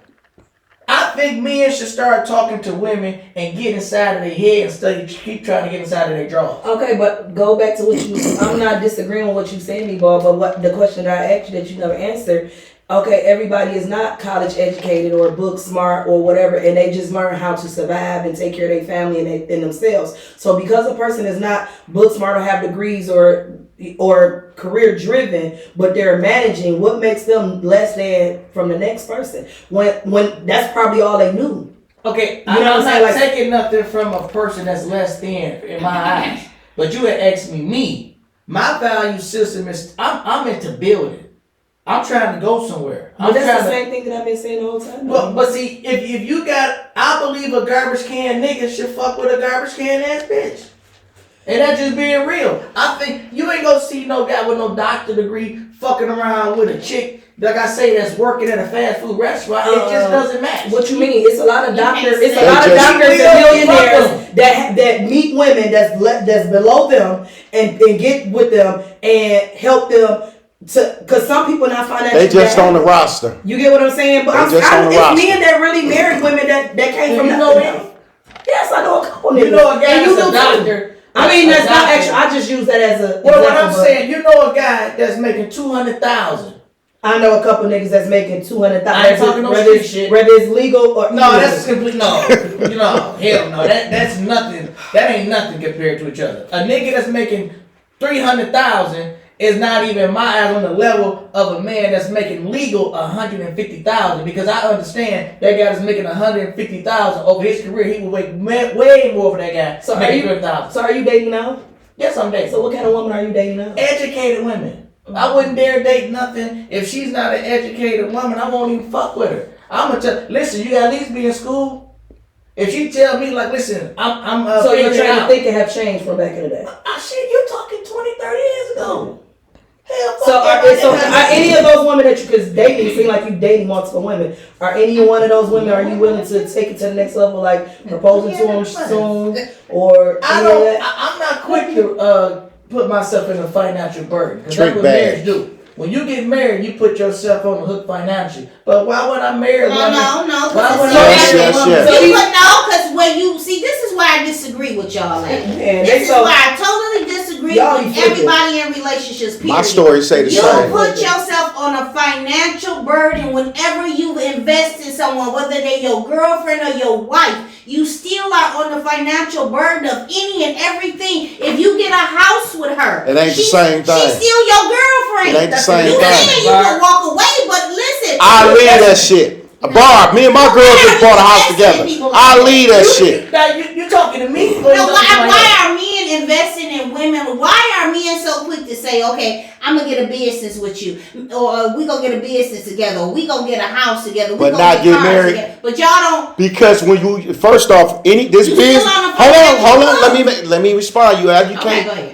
I think men should start talking to women and get inside of their head instead of keep trying to get inside of their drawers. Okay, but go back to what you. I'm not disagreeing with what you saying, me-ball, but what the question that I asked you that you never answered. Okay, everybody is not college educated or book smart or whatever, and they just learn how to survive and take care of their family and themselves. So because a person is not book smart or have degrees or career driven, but they're managing, what makes them less than from the next person? When that's probably all they knew. Okay, You know I'm what I'm not saying? taking nothing from a person that's less than in my eyes. But you had asked me. My value system is I'm into building. I'm trying to go somewhere. But that's the same thing that I've been saying the whole time. But see, if you got, I believe a garbage can nigga should fuck with a garbage can ass bitch. And that's just being real. I think you ain't gonna see no guy with no doctor degree fucking around with a chick, like I say, that's working at a fast food restaurant. It just doesn't match. What you mean? It's a lot of doctors. It's a They lot of just- doctors and millionaires that meet women that's below them and get with them and help them to. Because some people not financially. They just on the roster. You get what I'm saying? But They just on the it's roster. men that really married women that came from you know nothing. him? Yes, I know a couple niggas. You know a guy And you that's a do too. doctor. I mean, that's not doctor. actually. I just use that as a. Well, what example, I'm but saying, you know a guy that's making 200,000. I know a couple niggas that's making 200,000. I ain't talking no street shit. Whether it's legal or No, illegal. that's complete no. You know, hell no. That's nothing. That ain't nothing compared to each other. A nigga that's making 300,000 is not even in my eyes on the level of a man that's making legal $150,000, because I understand that guy is making $150,000 over his career. He will make way more for that guy. So making $100,000. So are you dating now? Yes, I'm dating. So what kind of woman are you dating now? Educated women. I wouldn't dare date nothing if she's not an educated woman. I won't even fuck with her. I'm gonna tell. Listen, you gotta at least be in school. If she tell me like, listen, I'm so you're figuring trying out. to think and have changed from back in the day. Shit, you're talking 20, 30 years ago. Hell, fuck So everybody. are any of those women that you, because dating seem like you dating multiple women, are any one of those women, are you willing to take it to the next level, like proposing to them soon, or I any of don't. that? I'm not quick to put myself in a financial burden, because Trick that's what bag. marriage do. When you get married, you put yourself on the hook financially. But why would I marry a woman? No. Why would Yes, I marry a yes, woman? yes. So You you- would know, because when you see, this is why I disagree with y'all. Man, This they is so why I totally disagree Y'all be with flipping. everybody in relationships. Period. My story say the You same. put yourself on a financial burden whenever you invest in someone, whether they're your girlfriend or your wife. You still are on the financial burden of any and everything. If you get a house with her, It ain't the same thing. She's still your girlfriend. It ain't the same you thing. saying you can walk away, but listen. I leave that shit. Barb, me and my girl just bought a house together. I leave that shit. Now you talking to me? No, why are men investing in women? Why are men so quick to say, okay, I'm going to get a business with you, or we going to get a business together, or we going to get a house together, we But gonna not get cars married? together. But y'all don't. Because when you first off, this You business. still on the Hold on. financial Let me respond. You Okay, can't. go ahead.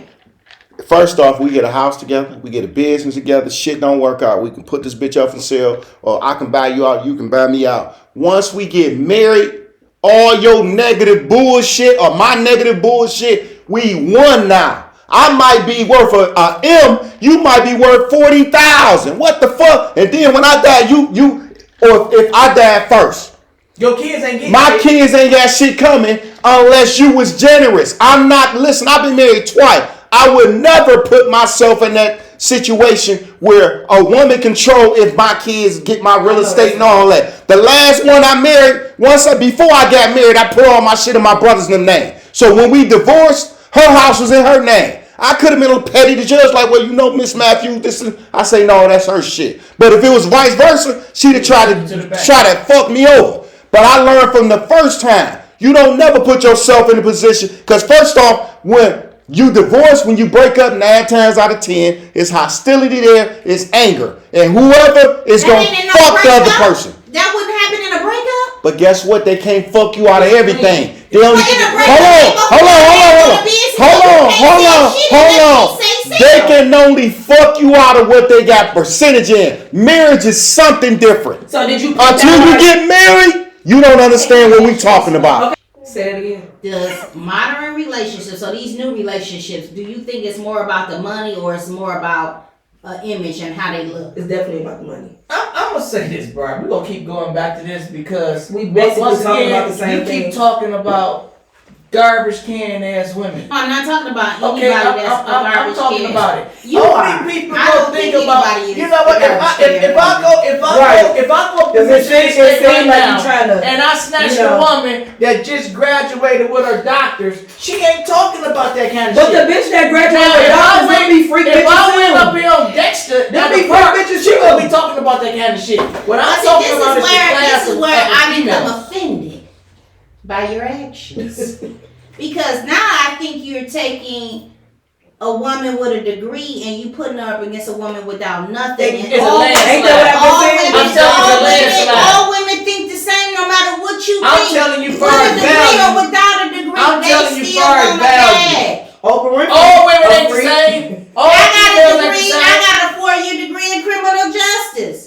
First off, we get a house together, we get a business together, shit don't work out. We can put this bitch up for sale, or I can buy you out, you can buy me out. Once we get married, all your negative bullshit or my negative bullshit, we won now. I might be worth a M, you might be worth 40,000. What the fuck? And then when I die, or if I die first, Your kids ain't getting my paid. kids ain't got shit coming unless you was generous. I'm not, listen, I've been married twice. I would never put myself in that situation where a woman control if my kids get my real estate and all that. The last one I married, before I got married, I put all my shit in my brother's name. So when we divorced, her house was in her name. I could have been a little petty to judge, like, well, you know, Miss Matthews, this is, I say, no, that's her shit. But if it was vice versa, she'd have tried to fuck me over. But I learned from the first time, you don't never put yourself in a position, because first off, when you divorce, when you break up, 9 times out of 10, it's hostility there, it's anger. And whoever is going to fuck the other person. That wouldn't happen in a breakup? But guess what? They can't fuck you out of everything. They But only, in a hold on. They can only fuck you out of what they got percentage in. Marriage is something different. So did you Until you get married, you don't understand what we talking about. Say it again. Does modern relationships, so these new relationships, do you think it's more about the money, or it's more about image and how they look? It's definitely about the money. I'm gonna say this, bro. We're gonna keep going back to this because We basically once talking again, about the same you thing. keep talking about garbage can ass women. I'm not talking about anybody Okay, that's a I'm garbage talking can. about it. You Only are. people I go don't think think about. anybody is You know what? a garbage can. If I go Because it position seems state right like now, you trying to, and I snatch you know. a woman that just graduated with her doctors, she ain't talking about that kind of but shit. the bitch that graduated Now, with if I doctors went, don't be freak if bitches I went too. up here on Dexter, Them the be park, freak bitches she gonna too. be talking about that kind of shit. What I'm See, talking about is the this class is of where I become females. offended by your actions. Because now I think you're taking a woman with a degree and you putting her up against a woman without nothing. And It's a all, landslide. Ain't that what I've all been saying? women, I'm telling you, it's a landslide. all women think the same no matter what you I'm think. telling you, with far a as degree value, or without a degree, I'm they telling you, still far as want a value. bag. Oprah Winfrey. All women ain't the Free. same. All I got a females ain't the degree. I same. got a 4-year degree in criminal justice.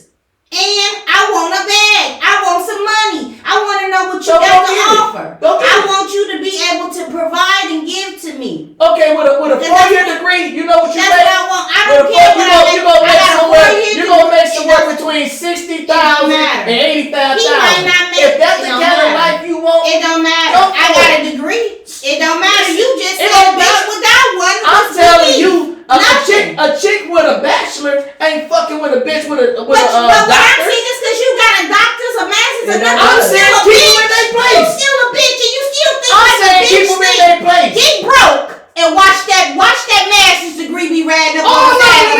And I want a bag. I want some money. I want to know what you So got go to get it. offer. Go get I it. want you to be able to provide and give to me. Okay, with a That's 4-year what- degree, you know what you That's make? what I want. I With a don't care what I you make. gonna I make got a somewhere. 4-year You gonna make degree. somewhere between 60,000 matter. and 85,000. He might not make- If that's it the don't kind of matter. life you want, It don't matter. Go I for got it. a degree. It don't matter. You just It said don't a bitch matter. without one. I'm was telling me. you, Nothing. a chick with a bachelor ain't fucking with a bitch with a But what I'm doctor. saying is because you got a doctor's, a master's, Yeah, a that's nothing. I'm You saying still a keep bitch. them in their You place. still a bitch, and you still think I'm like saying a keep bitch them in think. their place. Get broke and watch that master's degree be ragged up Oh on the no, side no,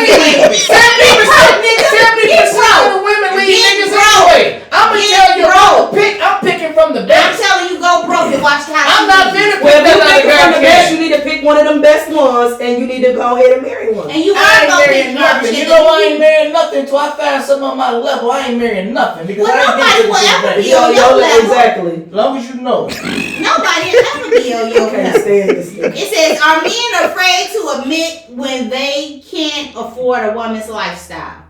I'm not finna Well, pick if you that pick from other the girl. best, you need to pick one of them best ones, and you need to go ahead and marry one. And you I are ain't gonna marrying pick nothing. shit You know I that ain't marrying nothing until I find something on my level. I ain't marrying nothing because Well, I ain't nobody getting will to ever this be thing. on your level. Exactly. As long as you know. Nobody will ever be on your I can't level. stand this nigga. It says, are men afraid to admit when they can't afford a woman's lifestyle?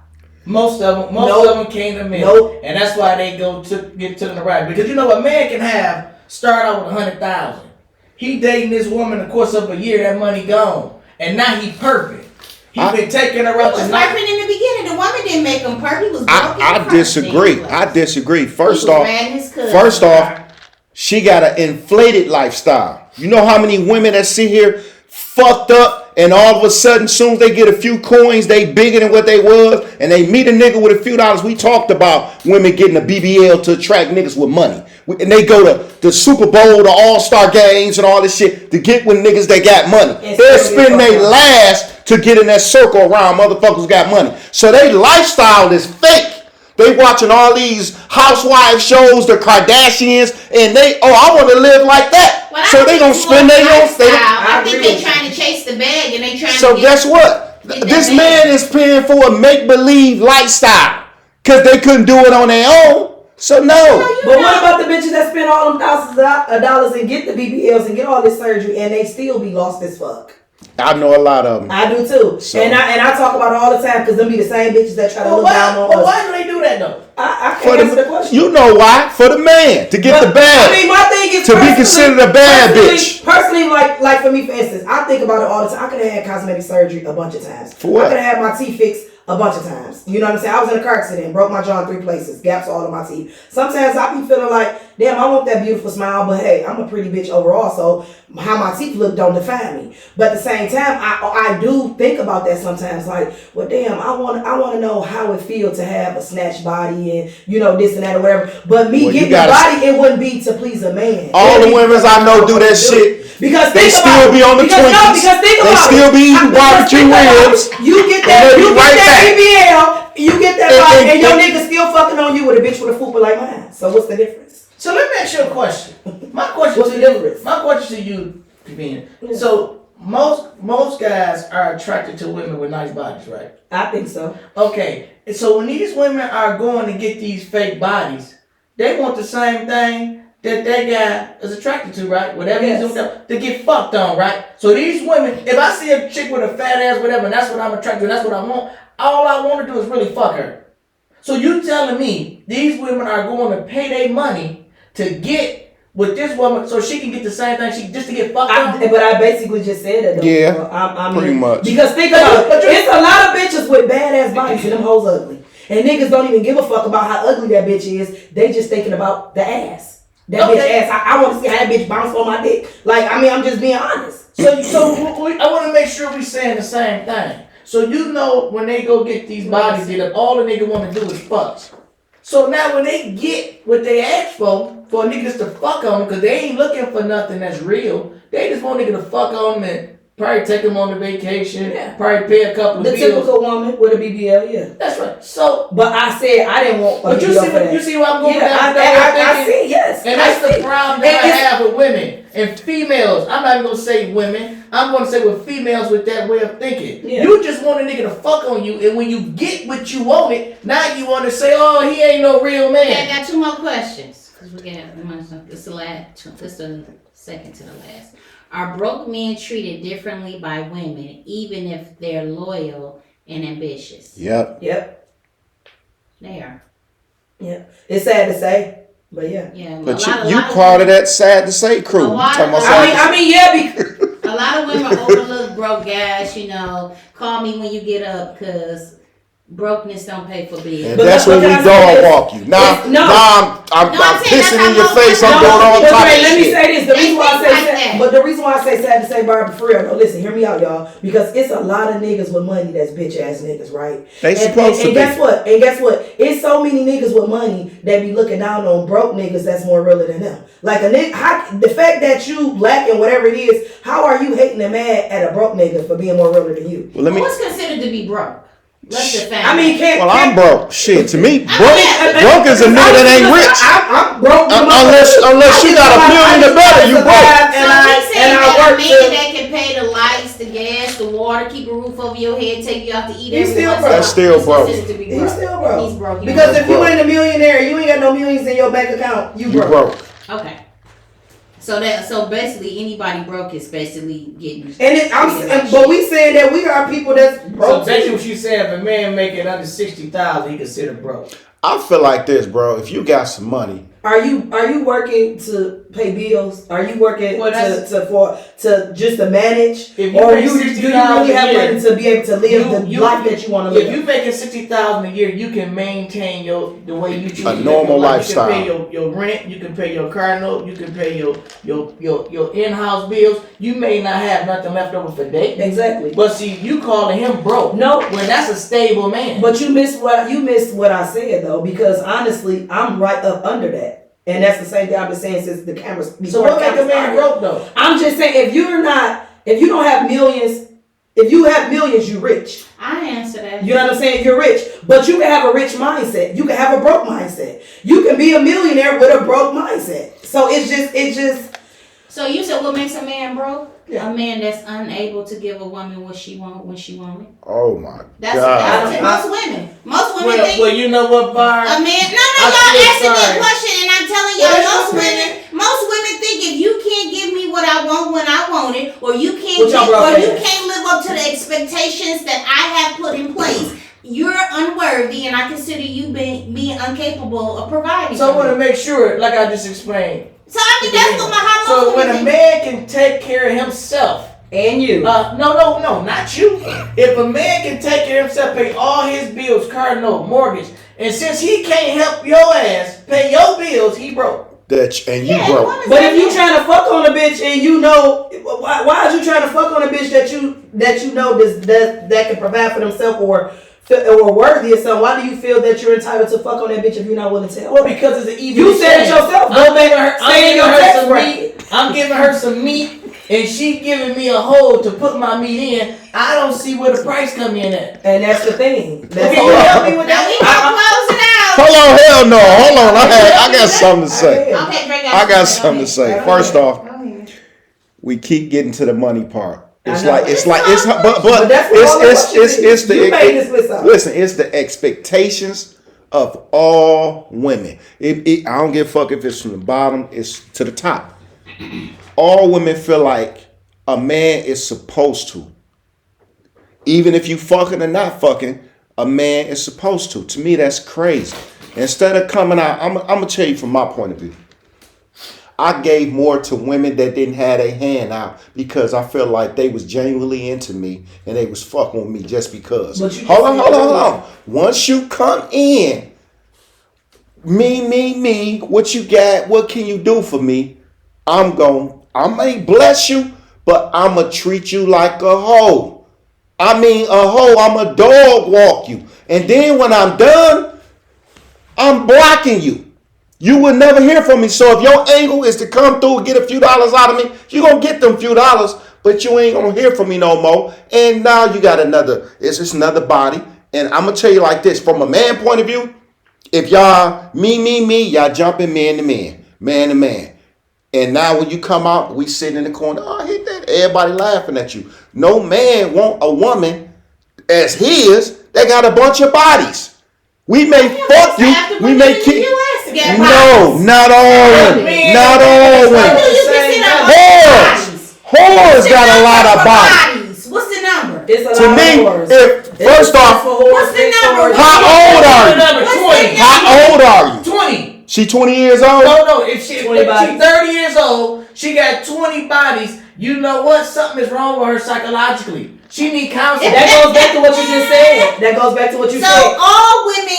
Most of Nope. them can't admit Nope. it. And that's why they go to get to the right. Because you know a man can start out with 100,000. He dating this woman in the course of a year, that money gone. And now he perfect. He been taking her He up was to night. perfect in the beginning. The woman didn't make him perfect. He was broke in the I first disagree. place. I disagree. He First was off, riding his cousin. she got an inflated lifestyle. You know how many women that sit here fucked up and all of a sudden, soon as they get a few coins, they bigger than what they was, and they meet a nigga with a few dollars. We talked about women getting a BBL to attract niggas with money. And they go to the Super Bowl, the All-Star games, and all this shit to get with niggas that got money. They'll spend their last to get in that circle around motherfuckers who got money. So their lifestyle is fake. They watching all these housewife shows, the Kardashians, and I want to live like that. Well, So they gonna spend their own. I think they trying to chase the bag and they trying So to guess what? This man is paying for a make-believe lifestyle because they couldn't do it on their own. So no. But what about the bitches that spend all them thousands of dollars and get the BBLs and get all this surgery and they still be lost as fuck? I know a lot of them. I do too. So. And I talk about it all the time because them be the same bitches that try to look down on us. Why do they do that though? I can't answer the question. You know why? For the man to get the bag. I mean, my thing is to be considered a bad bitch. Personally, like for me, for instance, I think about it all the time. I could have had cosmetic surgery a bunch of times. For what? I could have had my teeth fixed a bunch of times. You know what I'm saying? I was in a car accident, broke my jaw in 3 places, gaps all in my teeth. Sometimes I be feeling like, damn, I want that beautiful smile, but hey, I'm a pretty bitch overall, so how my teeth look don't define me. But at the same time, I do think about that sometimes, like, well, damn, I want to know how it feels to have a snatched body and, you know, this and that or whatever. But me getting the body, it wouldn't be to please a man. All the women I know do that shit. Because they still be on the Twinkies. They still be eating barbecue ribs. You get that BBL, you get that body, and your nigga still fucking on you with a bitch with a fupa like mine. So what's the difference? So let me ask you a question. My question What's to the you, difference? my question to you, Vivian. So most guys are attracted to women with nice bodies, right? I think so. Okay. And so when these women are going to get these fake bodies, they want the same thing that guy is attracted to, right? Whatever he's doing, to get fucked on, right? So these women, if I see a chick with a fat ass, whatever, and that's what I'm attracted to, that's what I want, all I want to do is really fuck her. So you telling me these women are going to pay their money to get with this woman so she can get the same thing, just to get fucked on? But I basically just said that though. Yeah, I mean, pretty much. Because think about it, it's a lot of bitches with badass bodies and them hoes ugly. And niggas don't even give a fuck about how ugly that bitch is. They just thinking about the ass. That bitch ass. I want to see how that bitch bounce on my dick. Like, I mean, I'm just being honest. So I want to make sure we saying the same thing. So you know when they go get these bodies did up, all the nigga want to do is fuck. So now when they get what they ask for niggas to fuck on them, because they ain't looking for nothing that's real. They just want niggas to fuck on them and probably take them on the vacation. Yeah. Probably pay a couple of bills. The typical woman with a BBL, yeah. That's right. So, but I said I didn't want. But you see where I'm going with that? I see, yes. And that's the problem that I have with women and females. I'm not even gonna say women. I'm gonna say with females with that way of thinking. Yeah. You just want a nigga to fuck on you, and when you get what you wanted, now you want to say, "Oh, he ain't no real man." Okay, I got 2 more questions. Cause we got this the second to the last. Are broke men treated differently by women, even if they're loyal and ambitious? Yep. They are. Yeah. It's sad to say, but yeah. Yeah. But you part of that sad to say crew. I mean, yeah. A lot of women overlook broke guys. You know, call me when you get up, cause brokenness don't pay for bills. And that's when we dog walk you. Now I'm pissing in your face. I'm doing all types of shit. Let me say this. The reason why I say sad, but the reason why I say sad to say, Barbara, for real, no, listen, hear me out, y'all. Because it's a lot of niggas with money that's bitch ass niggas, right? They supposed to be. Guess what? And guess what? It's so many niggas with money that be looking down on broke niggas that's more realer than them. Like a nigga, the fact that you lacking whatever it is, how are you hating and mad at a broke nigga for being more realer than you? What's considered to be broke? Let's define. I mean, Well, I'm broke. Shit, to me, broke is a nigga that ain't rich. I'm broke. Unless you got $1 million or better, you broke. So he's saying that a work man that can pay the lights, the gas, the water, keep a roof over your head, take you out to eat He's every still once in a broke. while, That's still broke. considered to be He's still broke. He's broke. He's Because broke. if you ain't a millionaire, you ain't got no millions in your bank account. You You broke. broke. Okay. So basically anybody broke is basically getting. But we saying that we are people that's So broke. basically, what you saying, if a man making under 60,000, he considered broke. I feel like this, bro. If you got some money, Are you working to pay bills? Are you working Well, that's- to just to manage, If you or make do you $60,000 really have a year, money to be able to live the life that you want to If live? you making 60,000 a year, you can maintain the way you choose to live normal your life. lifestyle. You can pay your rent, you can pay your car note, you can pay your in-house bills. You may not have nothing left over for dating. Exactly. But see, you calling him broke. No. When that's a stable man. But you missed what I said though, because honestly, I'm right up under that. And that's the same thing I've been saying since the cameras. So what make a man broke though? I'm just saying, if you don't have millions, if you have millions, you rich. I answer that. You know what I'm saying? You're rich. But you can have a rich mindset. You can have a broke mindset. You can be a millionaire with a broke mindset. So it's just. So you said what makes a man broke? Yeah. A man that's unable to give a woman what she want when she want it. oh my That's God. most women. Most women think Well, you know what, Bar? a man. No, I y'all feel asking me a sorry. question, and I'm telling Well, y'all, that's your opinion. most women think if you can't give me what I want when I want it, or you What can't y'all broke ass? can't live up to the expectations that I have put in place, you're unworthy, and I consider you being incapable of providing. So I for want to me. make sure, like I just explained. So I mean that's what my heart. So when a man can take care of himself, And you. no, not you. If a man can take care of himself, pay all his bills, car note, mortgage, and since he can't help your ass pay your bills, he broke. And you Yeah, broke. woman's But like if you that. trying to fuck on a bitch and you know, why is you trying to fuck on a bitch that you know that can provide for themselves or worthy of something? Why do you feel that you're entitled to fuck on that bitch if you're not willing to help? Well, because it's an easy. You said it yourself. Go back. Stay in your tax bracket. I'm giving her some meat, and she giving me a hole to put my meat in. I don't see where the price come in at. And that's the thing. That's Can all. you help me with Now we that? gonna close it out. Hold on, hell no. Hold on. I got something to say. Okay, Drake. I got something to say. First off, Go ahead. we keep getting to the money part. It's I know. like But but that's what all the questions it's is. You made this the list up. listen. It's the expectations of all women. I don't give a fuck if it's from the bottom. It's to the top. All women feel like a man is supposed to. Even if you fucking or not fucking, a man is supposed to. To me, that's crazy. Instead of coming out, I'm gonna tell you from my point of view. I gave more to women that didn't have a hand out because I felt like they was genuinely into me and they was fucking with me just because. But you Hold on. Once you come in, me, what you got, what can you do for me? I may bless you, but I'ma treat you like a hoe. I mean a hoe, I'ma dog walk you. And then when I'm done, I'm blocking you. You will never hear from me. So if your angle is to come through and get a few dollars out of me, you're going to get them few dollars, but you ain't going to hear from me no more. And now you got it's just another body. And I'm going to tell you like this, from a man point of view, if y'all, me, y'all jumping man to man. And now when you come out, we sitting in the corner, oh, hit that. Everybody laughing at you. No man want a woman as his that got a bunch of bodies. We may fuck you. We may keep. No, not all women. Not all women. Whores got a lot of bodies. What's the number? It's a To lot me, of whores. first off, What's the number? how old are you? Number 20. How old are you? 20. She 20 years old? No, if she's 20 bodies. 30 years old, she got 20 bodies. You know what? Something is wrong with her psychologically. She need counseling. That goes back to what you just said. That goes back to what you So said. all women,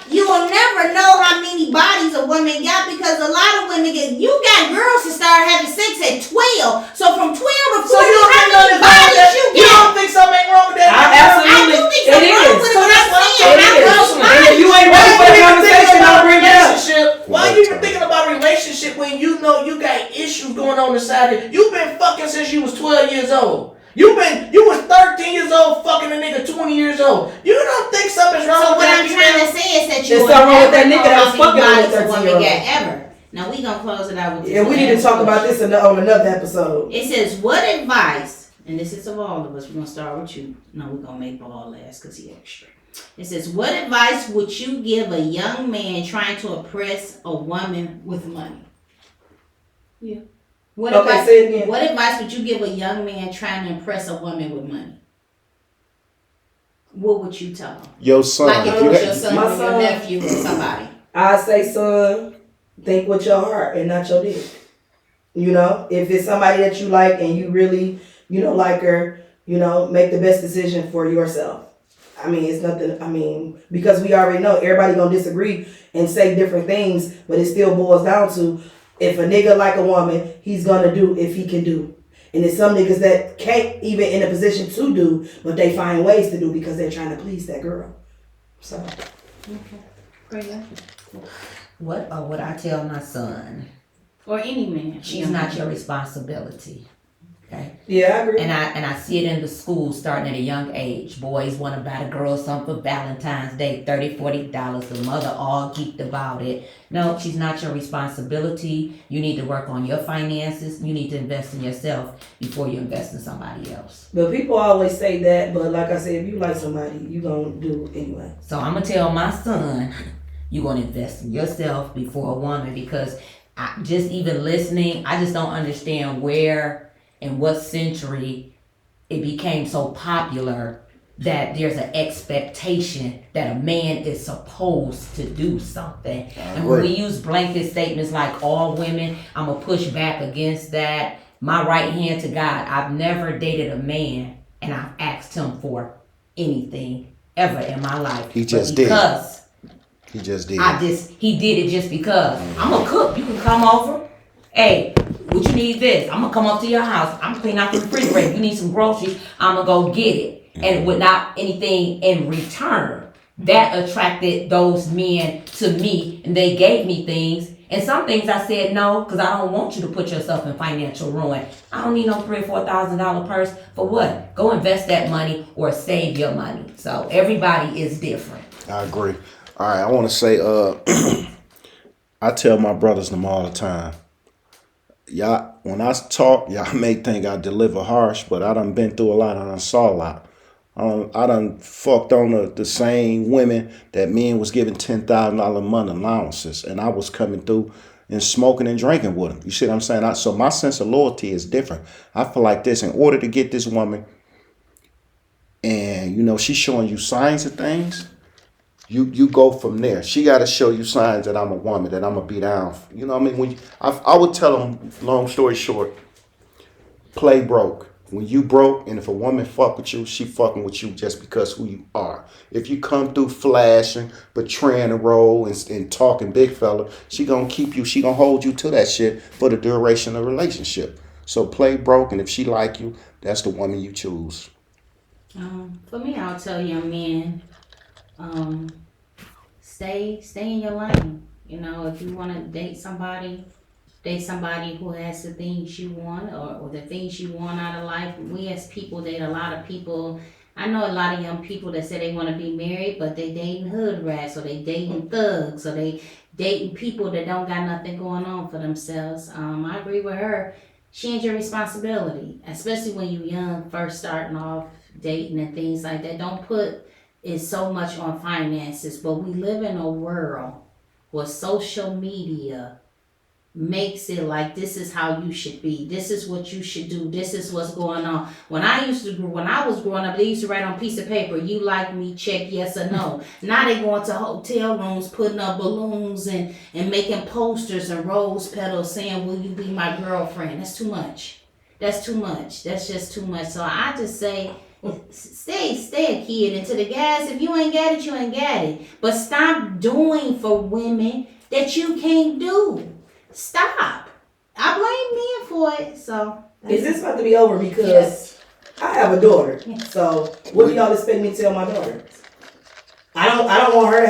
you will never know how many bodies a woman got because a lot of women you got girls that start having sex at 12. So from 12 to 40, So you don't how think many bodies you you got? don't think something ain't wrong with that? Absolutely. I do think It something wrong is. with it, but I'm saying It how is. close And if you ain't Why ready for you the even thinking conversation, about don't bring it up. relationship? Why you even thinking about a relationship when you know you got issues going on inside it? You've been fucking since you was 12 years old. You was 13 years old fucking a nigga 20 years old. You don't think something's wrong So with what that I'm female? trying to say is that you There's will something wrong with never that nigga that was know fucking anybody's with a 13-year-old. woman get ever. Now we gonna close it out with this. Yeah, we need to last talk about question. this on another episode. It says, what advice, and this is of all of us, we're gonna start with you. No, we're gonna make Ball last because he extra. It says, what advice would you give a young man trying to impress a woman with money? Yeah. What Okay, advice, say it again. What advice would you give a young man trying to impress a woman with money? What would you tell him? Your son. Like if if it you was had- your son My or your son- nephew or somebody. I say, son, think with your heart and not your dick. You know, if it's somebody that you like and you really, like her, make the best decision for yourself. I mean, it's nothing, because we already know everybody gonna disagree and say different things, but it still boils down to if a nigga like a woman, he's gonna do if he can do. And there's some niggas that can't even in a position to do, but they find ways to do because they're trying to please that girl. So. What would I tell my son? Or any man. She's not your responsibility. Okay. Yeah, I agree. And I see it in the school starting at a young age. Boys want to buy the girls something for Valentine's Day, $30-$40. The mother all geeked about it. No, she's not your responsibility. You need to work on your finances. You need to invest in yourself before you invest in somebody else. But people always say that, but like I said, if you like somebody, you gonna do anyway. So I'm gonna tell my son, you're gonna invest in yourself before a woman, because just even listening, I just don't understand where in what century it became so popular that there's an expectation that a man is supposed to do something. And when we use blanket statements like all women, I'm gonna push back against that. My right hand to God, I've never dated a man and I've asked him for anything ever in my life. He just But did. because He just did. he did it just because. I'm gonna cook. You can come over. Hey, what you need this? I'm gonna come up to your house. I'm gonna clean out the refrigerator. You need some groceries. I'm gonna go get it. And without anything in return. That attracted those men to me, and they gave me things. And some things I said no, because I don't want you to put yourself in financial ruin. I don't need no $3,000 or $4,000 purse. For what? Go invest that money or save your money. So everybody is different. I agree. All right, I want to say, I tell my brothers them all the time. Y'all, when I talk, y'all may think I deliver harsh, but I done been through a lot. I done saw a lot. I done fucked on the same women that men was giving $10,000 a month allowances, and I was coming through and smoking and drinking with them. You see what I'm saying? So my sense of loyalty is different. I feel like this, in order to get this woman, and she's showing you signs of things, you go from there. She got to show you signs that I'm a woman, that I'm gonna be down. You know what I mean? I would tell them, long story short, play broke. When you broke, and if a woman fuck with you, she fucking with you just because who you are. If you come through flashing, betraying the role, and talking big fella, she gonna keep you. She gonna hold you to that shit for the duration of the relationship. So play broke, and if she like you, that's the woman you choose. For me, I'll tell young men, stay in your lane. If you want to date somebody who has the things you want or the things you want out of life. We as people date a lot of people. I know a lot of young people that say they want to be married, but they dating hood rats, or they dating thugs, or they dating people that don't got nothing going on for themselves. I agree with her. She ain't your responsibility, especially when you're young, first starting off dating and things like that. Don't put it so much on finances, but we live in a world where social media makes it like this is how you should be. This is what you should do. This is what's going on. When I was growing up, they used to write on a piece of paper, you like me, check yes or no. Now they going to hotel rooms, putting up balloons and making posters and rose petals saying, will you be my girlfriend? That's too much. That's too much. That's just too much. So I just say, stay a kid. And to the guys, if you ain't got it, you ain't got it. But stop doing for women that you can't do. Stop. I blame men for it. So Is this about to be over? Because Yes. I have a daughter. So what do y'all expect me to tell my daughter? I don't want her to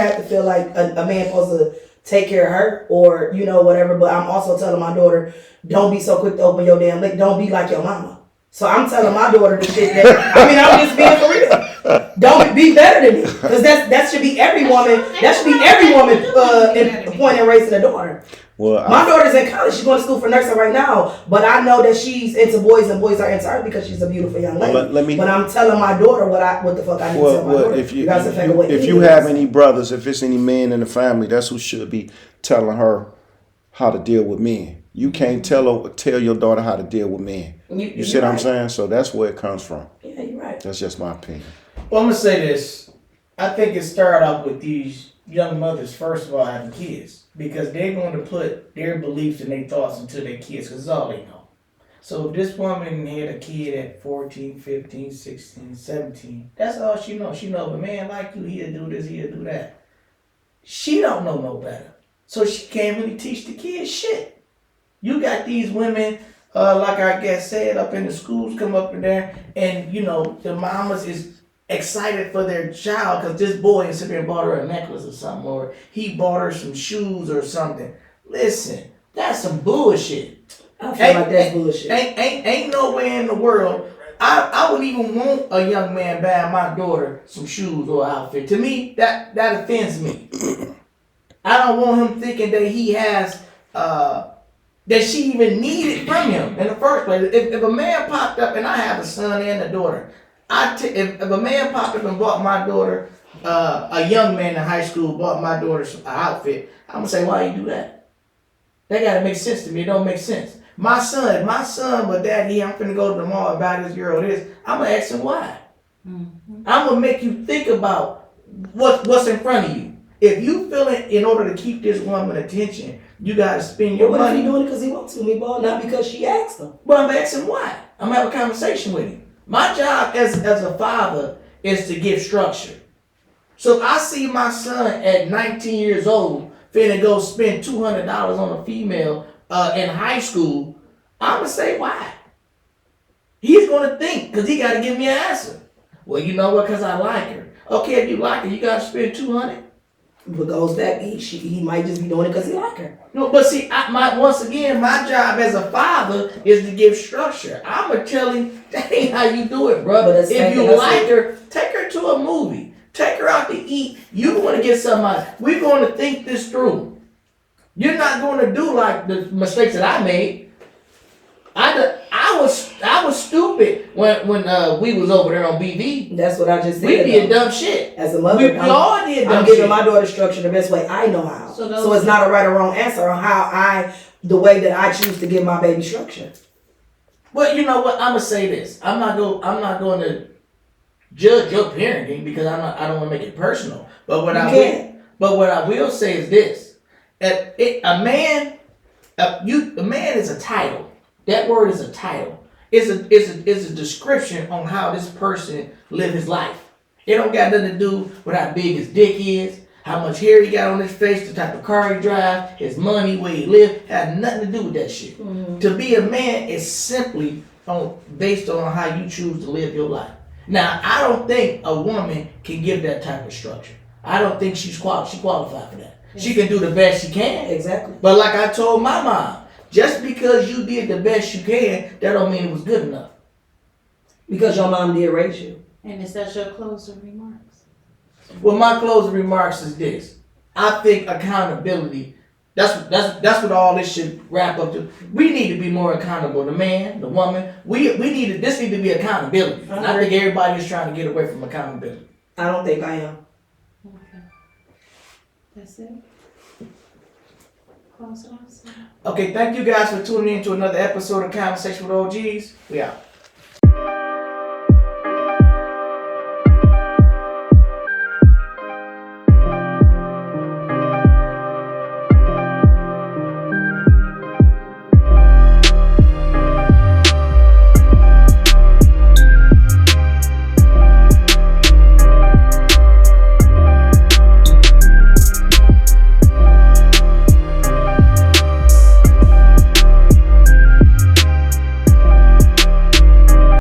have to feel like a man supposed to take care of her or whatever. But I'm also telling my daughter, don't be so quick to open your damn lick. Don't be like your mama. So I'm telling my daughter the shit that, I mean, I'm just being for real. Don't be better than me. Because that should be every woman, in point in raising a daughter. Well, My daughter's in college. She's going to school for nursing right now. But I know that she's into boys and boys are into her because she's a beautiful young lady. But I'm telling my daughter what the fuck I need to tell my daughter. If you have any brothers, if it's any men in the family, that's who should be telling her how to deal with men. You can't tell your daughter how to deal with men. You see what I'm saying? So that's where it comes from. Yeah, you're right. That's just my opinion. Well, I'm gonna say this. I think it started off with these young mothers, first of all, having kids. Because they're going to put their beliefs and their thoughts into their kids, because it's all they know. So if this woman had a kid at 14, 15, 16, 17, that's all she knows. She knows, a man like you, he'll do this, he'll do that. She don't know no better. So she can't really teach the kids shit. You got these women, like our guest said, up in the schools, come up in there, and, the mamas is excited for their child because this boy is sitting there and bought her a necklace or something, or he bought her some shoes or something. Listen, that's some bullshit. I feel like that's bullshit. Ain't nowhere in the world I would even want a young man buying my daughter some shoes or outfit. To me, that offends me. I don't want him thinking that he has that she even needed from him in the first place. If a man popped up, and I have a son and a daughter, if a man popped up and bought my daughter, a young man in high school bought my daughter an outfit, I'm gonna say, why you do that? That gotta make sense to me. It don't make sense. My son, but daddy, I'm finna go to the mall and buy this girl this. I'm gonna ask him why. Mm-hmm. I'm gonna make you think about what's in front of you. If you feel it, in order to keep this woman attention, you gotta spend your money. What if he doing it because he wants to, me, boy? Not because she asked him. But I'm asking why. I'm gonna have a conversation with him. My job as a father is to give structure. So if I see my son at 19 years old finna go spend $200 on a female in high school, I'm gonna say why. He's gonna think, because he gotta give me an answer. Well, you know what, because I like her. Okay, if you like her, you gotta spend $200. But goes back, he might just be doing it because he like her. No, but see, once again, my job as a father is to give structure. I'm going to tell him, that ain't how you do it, bro. If you like her, take her to a movie. Take her out to eat. You want to get somebody. We're going to think this through. You're not going to do like the mistakes that I made. I was stupid when we was over there on BV. That's what I just said. We did dumb shit. As a mother, we all did dumb shit. I'm giving my daughter structure the best way I know how. So it's not a right or wrong answer on the way that I choose to give my baby structure. Well, you know what? I'm gonna say this. I'm not going to judge your parenting because I don't want to make it personal. But what I will say is this: a man is a title. That word is a title. It's a description on how this person live his life. It don't got nothing to do with how big his dick is, how much hair he got on his face, the type of car he drive, his money, where he live. Had nothing to do with that shit. Mm-hmm. To be a man is simply based on how you choose to live your life. Now, I don't think a woman can give that type of structure. I don't think she qualified for that. Yes. She can do the best she can. Exactly. But like I told my mom, just because you did the best you can, that don't mean it was good enough. Because your mom did raise you. And is that your closing remarks? Well, my closing remarks is this. I think accountability, that's what all this should wrap up to. We need to be more accountable. The man, the woman, this need to be accountability. And I think everybody is trying to get away from accountability. I don't think I am. Okay. That's it. Okay, thank you guys for tuning in to another episode of Conversation with OGs. We out.